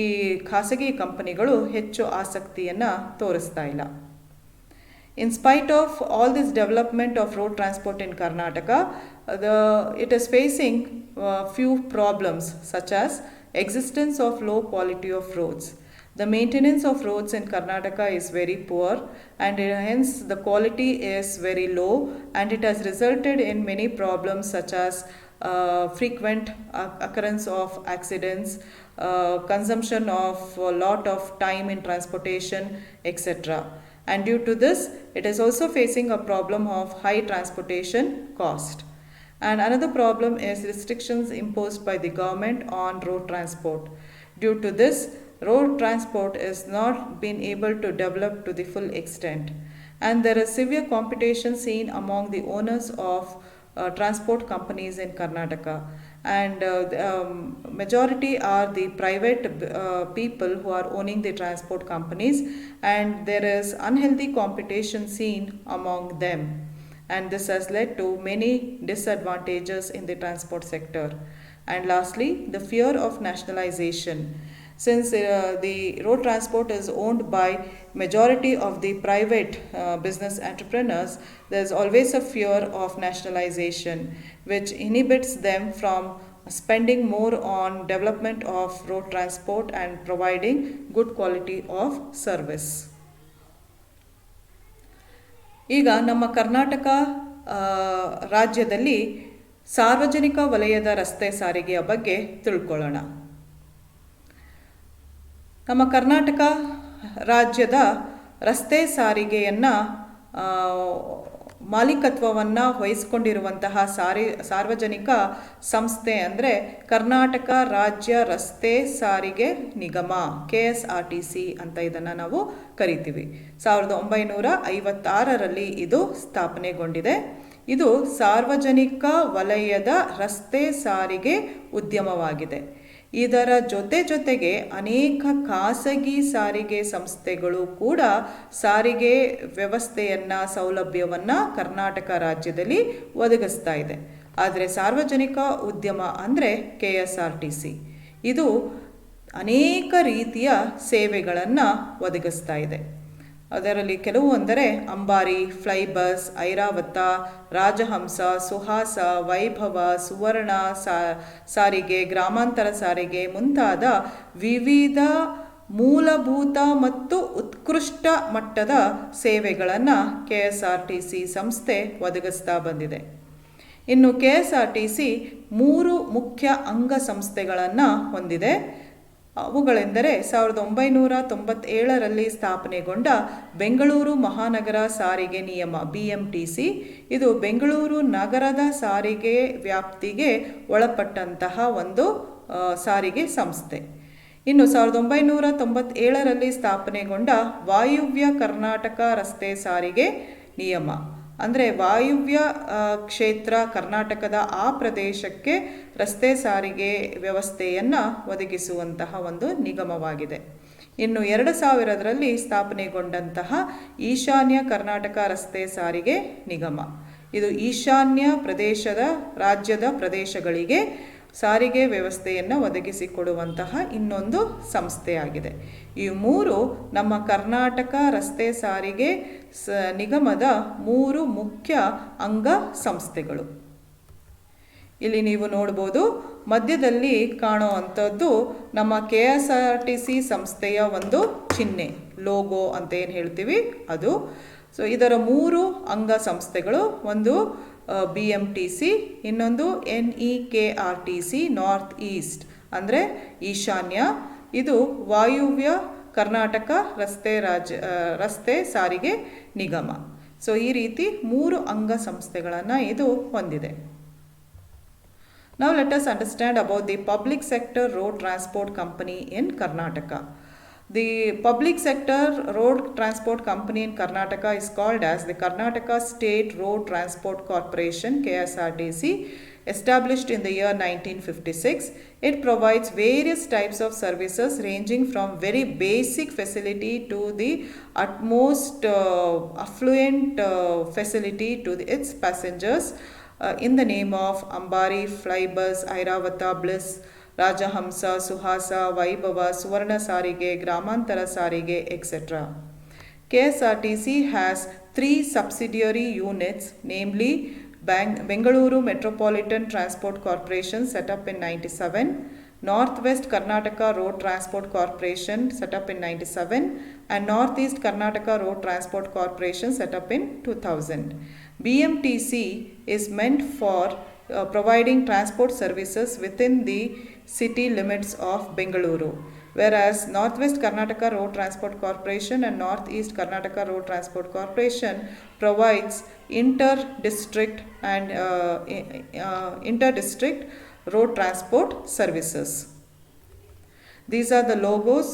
ಖಾಸಗಿ ಕಂಪನಿಗಳು ಹೆಚ್ಚು ಆಸಕ್ತಿಯನ್ನು ತೋರಿಸ್ತಾ ಇಲ್ಲ. In spite of all this development of road transport in Karnataka, it is facing few problems such as existence of low quality of roads. The maintenance of roads in Karnataka is very poor and hence the quality is very low, and it has resulted in many problems such as frequent occurrence of accidents, consumption of a lot of time in transportation, etc. And due to this, it is also facing a problem of high transportation cost. And another problem is restrictions imposed by the government on road transport. Due to this, road transport is not been able to develop to the full extent. and there is severe competition seen among the owners of transport companies in Karnataka, and majority are the private people who are owning the transport companies, and there is unhealthy competition seen among them, and this has led to many disadvantages in the transport sector. And lastly, the fear of nationalization. Since the road transport is owned by majority of the private business entrepreneurs, there is always a fear of nationalization, which inhibits them from spending more on development of road transport and providing good quality of service. ಈಗ ನಮ್ಮ ಕರ್ನಾಟಕ ರಾಜ್ಯದಲ್ಲಿ ಸಾರ್ವಜನಿಕ ವಲಯದ ರಸ್ತೆ ಸಾರಿಗೆಯ ಬಗ್ಗೆ ತಿಳ್ಕೊಳ್ಳೋಣ. ನಮ್ಮ ಕರ್ನಾಟಕ ರಾಜ್ಯದ ರಸ್ತೆ ಸಾರಿಗೆಯನ್ನು ಮಾಲೀಕತ್ವವನ್ನು ವಹಿಸಿಕೊಂಡಿರುವಂತಹ ಸಾರ್ವಜನಿಕ ಸಂಸ್ಥೆ ಅಂದರೆ ಕರ್ನಾಟಕ ರಾಜ್ಯ ರಸ್ತೆ ಸಾರಿಗೆ ನಿಗಮ, KSRTC ಅಂತ ಇದನ್ನು ನಾವು ಕರಿತೀವಿ. 1956ರಲ್ಲಿ ಇದು ಸ್ಥಾಪನೆಗೊಂಡಿದೆ. ಇದು ಸಾರ್ವಜನಿಕ ವಲಯದ ರಸ್ತೆ ಸಾರಿಗೆ ಉದ್ಯಮವಾಗಿದೆ. ಇದರ ಜೊತೆಗೆ ಅನೇಕ ಖಾಸಗಿ ಸಾರಿಗೆ ಸಂಸ್ಥೆಗಳು ಕೂಡ ಸಾರಿಗೆ ವ್ಯವಸ್ಥೆಯನ್ನು ಸೌಲಭ್ಯವನ್ನು ಕರ್ನಾಟಕ ರಾಜ್ಯದಲ್ಲಿ ಒದಗಿಸ್ತಾ ಇದೆ. ಆದರೆ ಸಾರ್ವಜನಿಕ ಉದ್ಯಮ ಅಂದರೆ KSRTC. ಇದು ಅನೇಕ ರೀತಿಯ ಸೇವೆಗಳನ್ನು ಒದಗಿಸ್ತಾ ಇದೆ. ಅದರಲ್ಲಿ ಕೆಲವು ಅಂದರೆ ಅಂಬಾರಿ, ಫ್ಲೈಬಸ್, ಐರಾವತ, ರಾಜಹಂಸ, ಸುಹಾಸ, ವೈಭವ, ಸುವರ್ಣ ಸಾರಿಗೆ, ಗ್ರಾಮಾಂತರ ಸಾರಿಗೆ ಮುಂತಾದ ವಿವಿಧ ಮೂಲಭೂತ ಮತ್ತು ಉತ್ಕೃಷ್ಟ ಮಟ್ಟದ ಸೇವೆಗಳನ್ನು KSRTC ಸಂಸ್ಥೆ ಒದಗಿಸ್ತಾ ಬಂದಿದೆ. ಇನ್ನು KSRTC 3 ಮುಖ್ಯ ಅಂಗಸಂಸ್ಥೆಗಳನ್ನು ಹೊಂದಿದೆ. ಅವುಗಳೆಂದರೆ 1997ರಲ್ಲಿ ಸ್ಥಾಪನೆಗೊಂಡ ಬೆಂಗಳೂರು ಮಹಾನಗರ ಸಾರಿಗೆ ನಿಯಮ BMTC. ಇದು ಬೆಂಗಳೂರು ನಗರದ ಸಾರಿಗೆ ವ್ಯಾಪ್ತಿಗೆ ಒಳಪಟ್ಟಂತಹ ಒಂದು ಸಾರಿಗೆ ಸಂಸ್ಥೆ. ಇನ್ನು 1997ರಲ್ಲಿ ಸ್ಥಾಪನೆಗೊಂಡ ವಾಯುವ್ಯ ಕರ್ನಾಟಕ ರಸ್ತೆ ಸಾರಿಗೆ ನಿಯಮ ಅಂದರೆ ವಾಯುವ್ಯ ಕ್ಷೇತ್ರ ಕರ್ನಾಟಕದ ಆ ಪ್ರದೇಶಕ್ಕೆ ರಸ್ತೆ ಸಾರಿಗೆ ವ್ಯವಸ್ಥೆಯನ್ನು ಒದಗಿಸುವಂತಹ ಒಂದು ನಿಗಮವಾಗಿದೆ. ಇನ್ನು 2000ರಲ್ಲಿ ಸ್ಥಾಪನೆಗೊಂಡಂತಹ ಈಶಾನ್ಯ ಕರ್ನಾಟಕ ರಸ್ತೆ ಸಾರಿಗೆ ನಿಗಮ. ಇದು ಈಶಾನ್ಯ ರಾಜ್ಯದ ಪ್ರದೇಶಗಳಿಗೆ ಸಾರಿಗೆ ವ್ಯವಸ್ಥೆಯನ್ನು ಒದಗಿಸಿಕೊಡುವಂತಹ ಇನ್ನೊಂದು ಸಂಸ್ಥೆಯಾಗಿದೆ. ಈ 3 ನಮ್ಮ ಕರ್ನಾಟಕ ರಸ್ತೆ ಸಾರಿಗೆ ನಿಗಮದ 3 ಮುಖ್ಯ ಅಂಗ ಸಂಸ್ಥೆಗಳು. ಇಲ್ಲಿ ನೀವು ನೋಡ್ಬೋದು, ಮಧ್ಯದಲ್ಲಿ ಕಾಣೋ ಅಂಥದ್ದು ನಮ್ಮ KSRTC ಸಂಸ್ಥೆಯ ಒಂದು ಚಿಹ್ನೆ, ಲೋಗೋ ಅಂತ ಏನು ಹೇಳ್ತೀವಿ ಅದು. ಸೊ ಇದರ 3 ಅಂಗ ಸಂಸ್ಥೆಗಳು, ಒಂದು BMTC, ಇನ್ನೊಂದು NEKRTC ನಾರ್ತ್ ಈಸ್ಟ್ ಅಂದರೆ ಈಶಾನ್ಯ, ಇದು ವಾಯುವ್ಯ ಕರ್ನಾಟಕ ರಸ್ತೆ ಸಾರಿಗೆ ನಿಗಮ. ಸೊ ಈ ರೀತಿ 3 ಅಂಗ ಸಂಸ್ಥೆಗಳನ್ನು ಇದು ಹೊಂದಿದೆ. Now let us understand about the public sector road transport company in Karnataka. The public sector road transport company in Karnataka is called as the Karnataka State Road Transport Corporation, KSRTC, established in the year 1956. It provides various types of services ranging from very basic facility to the utmost affluent facility to its passengers in the name of Ambari, Flybus, Airavata, Bliss, Rajahamsa, Suhasa, Vaibhava, Suvarna Sarige, Gramantara Sarige, etc. KSRTC has 3 subsidiary units, namely Bengaluru Metropolitan Transport Corporation set up in 97, Northwest Karnataka Road Transport Corporation set up in 97, and Northeast Karnataka Road Transport Corporation set up in 2000. BMTC is meant for providing transport services within the city limits of Bengaluru, whereas Northwest Karnataka Road Transport Corporation and Northeast Karnataka Road Transport Corporation provides inter-district road transport services. These are the logos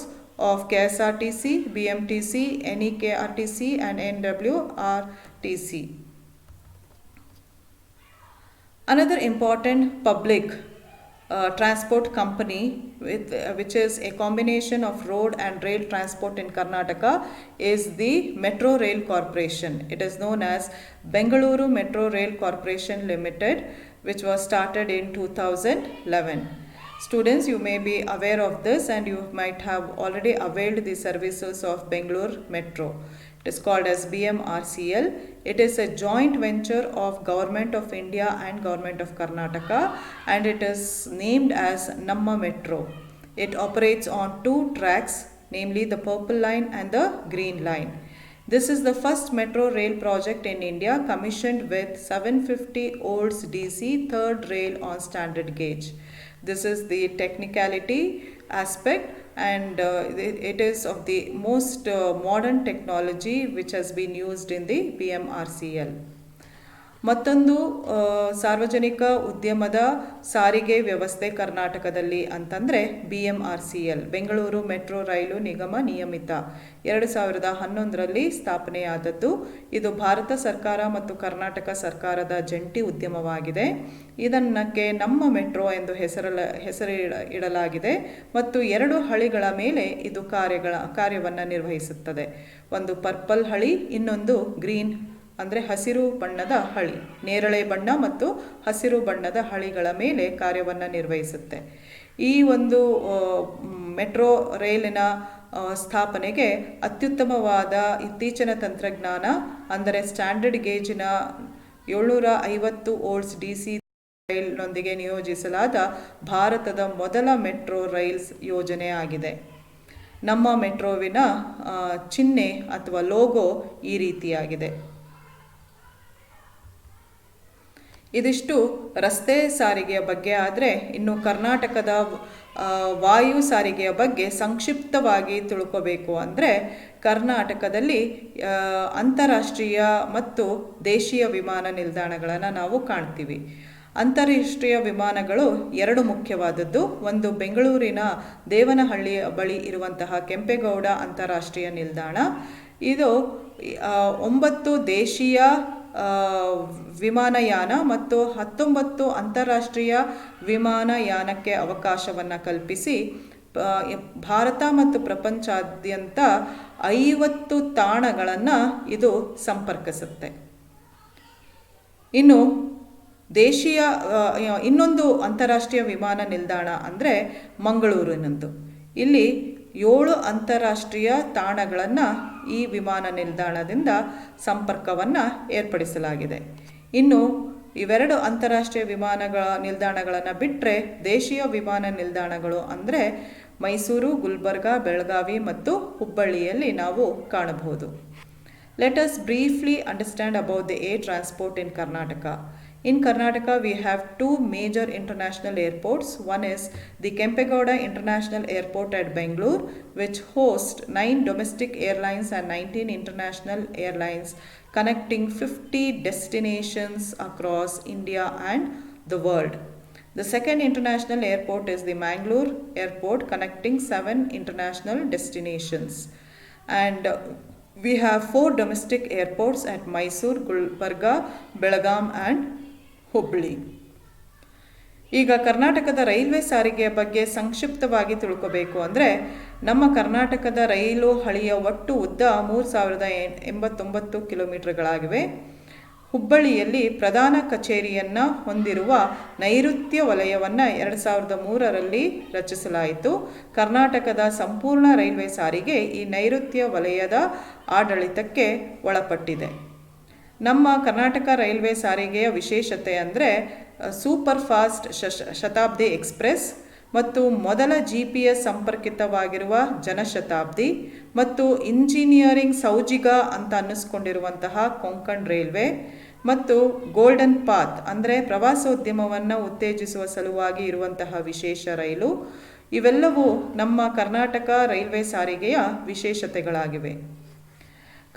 of KSRTC, BMTC, NEKRTC and NWRTC. Another important public transport company which is a combination of road and rail transport in Karnataka is the Metro Rail Corporation. It is known as Bengaluru Metro Rail Corporation Limited, which was started in 2011. Students, you may be aware of this and you might have already availed the services of Bengaluru Metro. It is called as BMRCL. It is a joint venture of Government of India and Government of Karnataka, and it is named as Namma Metro. It operates on two tracks, namely the Purple Line and the Green Line. This is the first metro rail project in India commissioned with 750 volts DC third rail on standard gauge. This is the technicality aspect, and it is of the most modern technology which has been used in the BMRCL. ಮತ್ತೊಂದು ಸಾರ್ವಜನಿಕ ಉದ್ಯಮದ ಸಾರಿಗೆ ವ್ಯವಸ್ಥೆ ಕರ್ನಾಟಕದಲ್ಲಿ ಅಂತಂದರೆ BMRCL, Bengaluru metro ರೈಲು ನಿಗಮ ನಿಯಮಿತ, 2011ರಲ್ಲಿ ಸ್ಥಾಪನೆಯಾದದ್ದು. ಇದು ಭಾರತ ಸರ್ಕಾರ ಮತ್ತು ಕರ್ನಾಟಕ ಸರ್ಕಾರದ ಜಂಟಿ ಉದ್ಯಮವಾಗಿದೆ. ಇದನ್ನಕ್ಕೆ ನಮ್ಮ ಮೆಟ್ರೋ ಎಂದು ಹೆಸರು ಇಡಲಾಗಿದೆ ಮತ್ತು 2 ಹಳಿಗಳ ಮೇಲೆ ಇದು ಕಾರ್ಯವನ್ನು ನಿರ್ವಹಿಸುತ್ತದೆ. ಒಂದು ಪರ್ಪಲ್ ಹಳಿ, ಇನ್ನೊಂದು ಗ್ರೀನ್ ಅಂದರೆ ಹಸಿರು ಬಣ್ಣದ ಹಳಿ, ನೇರಳೆ ಬಣ್ಣ ಮತ್ತು ಹಸಿರು ಬಣ್ಣದ ಹಳಿಗಳ ಮೇಲೆ ಕಾರ್ಯವನ್ನು ನಿರ್ವಹಿಸುತ್ತೆ. ಈ ಒಂದು ಮೆಟ್ರೋ ರೈಲಿನ ಸ್ಥಾಪನೆಗೆ ಅತ್ಯುತ್ತಮವಾದ ಇತ್ತೀಚಿನ ತಂತ್ರಜ್ಞಾನ ಅಂದರೆ ಸ್ಟ್ಯಾಂಡರ್ಡ್ ಗೇಜಿನ 750 ವೋಲ್ಟ್ಸ್ DC ರೈಲ್ನೊಂದಿಗೆ ನಿಯೋಜಿಸಲಾದ ಭಾರತದ ಮೊದಲ ಮೆಟ್ರೋ ರೈಲ್ಸ್ ಯೋಜನೆ ಆಗಿದೆ. ನಮ್ಮ ಮೆಟ್ರೋವಿನ ಚಿಹ್ನೆ ಅಥವಾ ಲೋಗೋ ಈ ರೀತಿಯಾಗಿದೆ. ಇದಿಷ್ಟು ರಸ್ತೆ ಸಾರಿಗೆಯ ಬಗ್ಗೆ. ಆದರೆ ಇನ್ನು ಕರ್ನಾಟಕದ ವಾಯು ಸಾರಿಗೆಯ ಬಗ್ಗೆ ಸಂಕ್ಷಿಪ್ತವಾಗಿ ತಿಳ್ಕೋಬೇಕು ಅಂದರೆ, ಕರ್ನಾಟಕದಲ್ಲಿ ಅಂತಾರಾಷ್ಟ್ರೀಯ ಮತ್ತು ದೇಶೀಯ ವಿಮಾನ ನಿಲ್ದಾಣಗಳನ್ನು ನಾವು ಕಾಣ್ತೀವಿ. ಅಂತಾರಾಷ್ಟ್ರೀಯ ವಿಮಾನಗಳು 2 ಮುಖ್ಯವಾದದ್ದು. ಒಂದು ಬೆಂಗಳೂರಿನ ದೇವನಹಳ್ಳಿಯ ಬಳಿ ಇರುವಂತಹ ಕೆಂಪೇಗೌಡ ಅಂತಾರಾಷ್ಟ್ರೀಯ ನಿಲ್ದಾಣ. ಇದು 9 ದೇಶೀಯ ವಿಮಾನಯಾನ ಮತ್ತು 19 ಅಂತಾರಾಷ್ಟ್ರೀಯ ವಿಮಾನಯಾನಕ್ಕೆ ಅವಕಾಶವನ್ನು ಕಲ್ಪಿಸಿ ಭಾರತ ಮತ್ತು ಪ್ರಪಂಚಾದ್ಯಂತ 50 ತಾಣಗಳನ್ನು ಇದು ಸಂಪರ್ಕಿಸುತ್ತೆ. ಇನ್ನು ದೇಶೀಯ ಇನ್ನೊಂದು ಅಂತಾರಾಷ್ಟ್ರೀಯ ವಿಮಾನ ನಿಲ್ದಾಣ ಅಂದರೆ ಮಂಗಳೂರಿನದ್ದು. ಇಲ್ಲಿ 7 ಅಂತಾರಾಷ್ಟ್ರೀಯ ತಾಣಗಳನ್ನು ಈ ವಿಮಾನ ನಿಲ್ದಾಣದಿಂದ ಸಂಪರ್ಕವನ್ನು ಏರ್ಪಡಿಸಲಾಗಿದೆ. ಇನ್ನು ಇವೆರಡು ಅಂತಾರಾಷ್ಟ್ರೀಯ ನಿಲ್ದಾಣಗಳನ್ನು ಬಿಟ್ಟರೆ ದೇಶೀಯ ವಿಮಾನ ನಿಲ್ದಾಣಗಳು ಅಂದರೆ ಮೈಸೂರು, ಗುಲ್ಬರ್ಗಾ, ಬೆಳಗಾವಿ ಮತ್ತು ಹುಬ್ಬಳ್ಳಿಯಲ್ಲಿ ನಾವು ಕಾಣಬಹುದು. Let us briefly understand about the air transport in Karnataka. In Karnataka, we have 2 major international airports. One is the Kempegowda International Airport at Bangalore, which hosts 9 domestic airlines and 19 international airlines connecting 50 destinations across India and the world. The second international airport is the Mangalore Airport, connecting 7 international destinations. And we have 4 domestic airports at Mysore, Gulbarga, Belgaum and Hubballi. ಈಗ ಕರ್ನಾಟಕದ railway ಸಾರಿಗೆಯ ಬಗ್ಗೆ ಸಂಕ್ಷಿಪ್ತವಾಗಿ ತಿಳ್ಕೋಬೇಕು ಅಂದರೆ, ನಮ್ಮ ಕರ್ನಾಟಕದ ರೈಲು ಹಳಿಯ ಒಟ್ಟು ಉದ್ದ 3089 ಕಿಲೋಮೀಟರ್ಗಳಾಗಿವೆ. ಹುಬ್ಬಳ್ಳಿಯಲ್ಲಿ ಪ್ರಧಾನ ಕಚೇರಿಯನ್ನು ಹೊಂದಿರುವ ನೈಋತ್ಯ ವಲಯವನ್ನು 2003ರಲ್ಲಿ ರಚಿಸಲಾಯಿತು. ಕರ್ನಾಟಕದ ಸಂಪೂರ್ಣ ರೈಲ್ವೆ ಸಾರಿಗೆ ಈ ನೈಋತ್ಯ ವಲಯದ ಆಡಳಿತಕ್ಕೆ ಒಳಪಟ್ಟಿದೆ. ನಮ್ಮ ಕರ್ನಾಟಕ ರೈಲ್ವೆ ಸಾರಿಗೆಯ ವಿಶೇಷತೆ ಅಂದರೆ ಸೂಪರ್ ಫಾಸ್ಟ್ ಶತಾಬ್ದಿ ಎಕ್ಸ್ಪ್ರೆಸ್ ಮತ್ತು ಮೊದಲ GPS ಸಂಪರ್ಕಿತವಾಗಿರುವ ಜನಶತಾಬ್ದಿ ಮತ್ತು ಇಂಜಿನಿಯರಿಂಗ್ ಸೌಜಿಗ ಅಂತ ಅನ್ನಿಸ್ಕೊಂಡಿರುವಂತಹ ಕೊಂಕಣ್ ರೈಲ್ವೆ ಮತ್ತು ಗೋಲ್ಡನ್ ಪಾತ್ ಅಂದರೆ ಪ್ರವಾಸೋದ್ಯಮವನ್ನು ಉತ್ತೇಜಿಸುವ ಸಲುವಾಗಿ ಇರುವಂತಹ ವಿಶೇಷ ರೈಲು. ಇವೆಲ್ಲವೂ ನಮ್ಮ ಕರ್ನಾಟಕ ರೈಲ್ವೆ ಸಾರಿಗೆಯ ವಿಶೇಷತೆಗಳಾಗಿವೆ.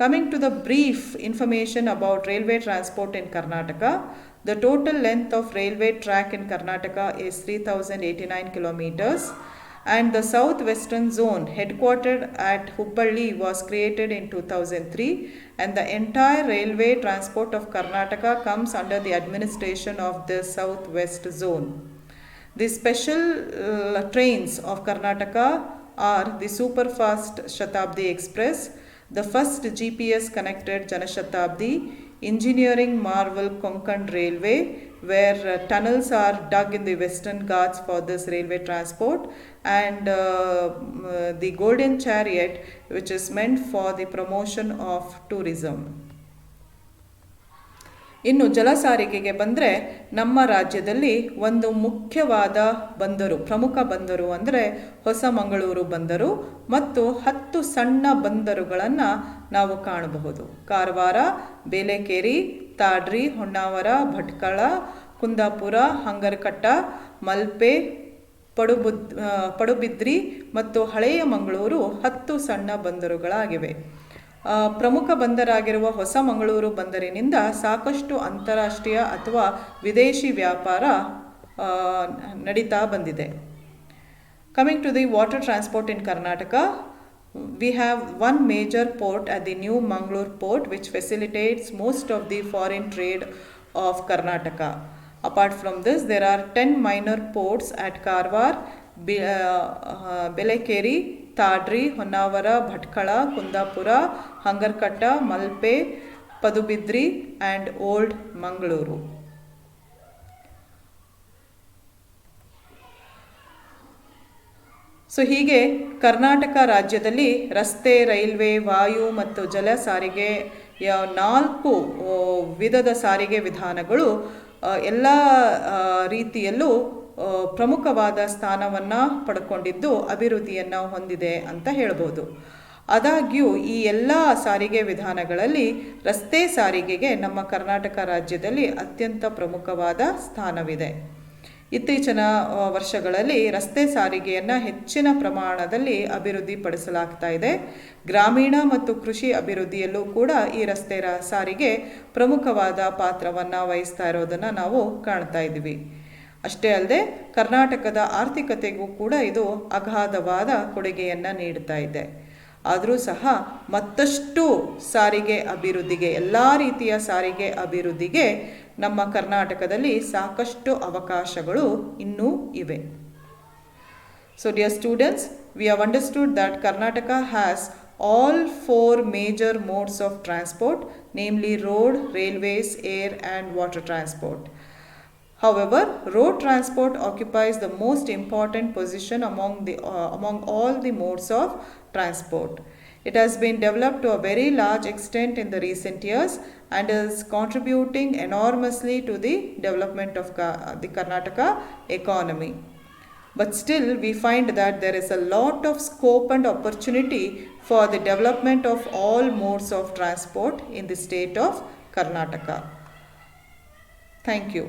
Coming to the brief information about railway transport in Karnataka, the total length of railway track in Karnataka is 3089 kilometers, and the southwestern zone headquartered at Hubballi was created in 2003, and the entire railway transport of Karnataka comes under the administration of the southwest zone. The special trains of Karnataka are the superfast Shatabdi Express, the first GPS connected Janashatabdi, engineering marvel Konkan Railway, where tunnels are dug in the Western Ghats for this railway transport, and the Golden Chariot, which is meant for the promotion of tourism. ಇನ್ನು ಜಲ ಸಾರಿಗೆಗೆ ಬಂದರೆ ನಮ್ಮ ರಾಜ್ಯದಲ್ಲಿ ಒಂದು ಮುಖ್ಯವಾದ ಬಂದರು, ಪ್ರಮುಖ ಬಂದರು ಅಂದರೆ ಹೊಸಮಂಗಳೂರು ಬಂದರು ಮತ್ತು 10 ಸಣ್ಣ ಬಂದರುಗಳನ್ನು ನಾವು ಕಾಣಬಹುದು. ಕಾರವಾರ, ಬೇಲೆಕೇರಿ, ತಾಡ್ರಿ, ಹೊನ್ನಾವರ, ಭಟ್ಕಳ, ಕುಂದಾಪುರ, ಹಂಗರಕಟ್ಟ, ಮಲ್ಪೆ, ಪಡುಬಿದ್ರಿ ಮತ್ತು ಹಳೆಯ ಮಂಗಳೂರು 10 ಸಣ್ಣ ಬಂದರುಗಳಾಗಿವೆ. ಪ್ರಮುಖ ಬಂದರಾಗಿರುವ ಹೊಸಮಂಗಳೂರು ಬಂದರಿನಿಂದ ಸಾಕಷ್ಟು ಅಂತಾರಾಷ್ಟ್ರೀಯ ಅಥವಾ ವಿದೇಶಿ ವ್ಯಾಪಾರ ನಡೀತಾ ಬಂದಿದೆ. Coming to the water transport in Karnataka, we have one major port at the new Mangalore port which facilitates most of the foreign trade of Karnataka. Apart from this, there are 10 minor ports at Karwar, Belekeri, Tadri, Honnavara, Bhatkala, Kundapura, Hangarkatta, Malpe, Padubidri and Old Mangaluru. So ಹೀಗೆ ಕರ್ನಾಟಕ ರಾಜ್ಯದಲ್ಲಿ ರಸ್ತೆ, railway, ವಾಯು ಮತ್ತು ಜಲ ಸಾರಿಗೆ 4 ವಿಧದ ಸಾರಿಗೆ ವಿಧಾನಗಳು ಎಲ್ಲ ರೀತಿಯಲ್ಲೂ ಪ್ರಮುಖವಾದ ಸ್ಥಾನವನ್ನು ಪಡ್ಕೊಂಡಿದ್ದು ಅಭಿವೃದ್ಧಿಯನ್ನು ಹೊಂದಿದೆ ಅಂತ ಹೇಳ್ಬೋದು. ಆದಾಗ್ಯೂ ಈ ಎಲ್ಲ ಸಾರಿಗೆ ವಿಧಾನಗಳಲ್ಲಿ ರಸ್ತೆ ಸಾರಿಗೆಗೆ ನಮ್ಮ ಕರ್ನಾಟಕ ರಾಜ್ಯದಲ್ಲಿ ಅತ್ಯಂತ ಪ್ರಮುಖವಾದ ಸ್ಥಾನವಿದೆ. ಇತ್ತೀಚಿನ ವರ್ಷಗಳಲ್ಲಿ ರಸ್ತೆ ಸಾರಿಗೆಯನ್ನು ಹೆಚ್ಚಿನ ಪ್ರಮಾಣದಲ್ಲಿ ಅಭಿವೃದ್ಧಿಪಡಿಸಲಾಗ್ತಾ ಇದೆ. ಗ್ರಾಮೀಣ ಮತ್ತು ಕೃಷಿ ಅಭಿವೃದ್ಧಿಯಲ್ಲೂ ಕೂಡ ಈ ರಸ್ತೆ ಸಾರಿಗೆ ಪ್ರಮುಖವಾದ ಪಾತ್ರವನ್ನು ವಹಿಸ್ತಾ ಇರೋದನ್ನು ನಾವು ಕಾಣ್ತಾ ಇದ್ದೀವಿ. ಅಷ್ಟೇ ಅಲ್ಲದೆ ಕರ್ನಾಟಕದ ಆರ್ಥಿಕತೆಗೂ ಕೂಡ ಇದು ಅಗಾಧವಾದ ಕೊಡುಗೆಯನ್ನು ನೀಡ್ತಾ ಇದೆ. ಆದರೂ ಸಹ ಮತ್ತಷ್ಟು ಸಾರಿಗೆ ಅಭಿವೃದ್ಧಿಗೆ, ಎಲ್ಲ ರೀತಿಯ ಸಾರಿಗೆ ಅಭಿವೃದ್ಧಿಗೆ ನಮ್ಮ ಕರ್ನಾಟಕದಲ್ಲಿ ಸಾಕಷ್ಟು ಅವಕಾಶಗಳು ಇನ್ನೂ ಇವೆ. So dear students, we have understood that Karnataka has all 4 major modes of transport, namely road, railways, air and water transport. However, road transport occupies the most important position among all the modes of transport. It has been developed to a very large extent in the recent years and is contributing enormously to the development of the Karnataka economy. But still, we find that there is a lot of scope and opportunity for the development of all modes of transport in the state of Karnataka. Thank you.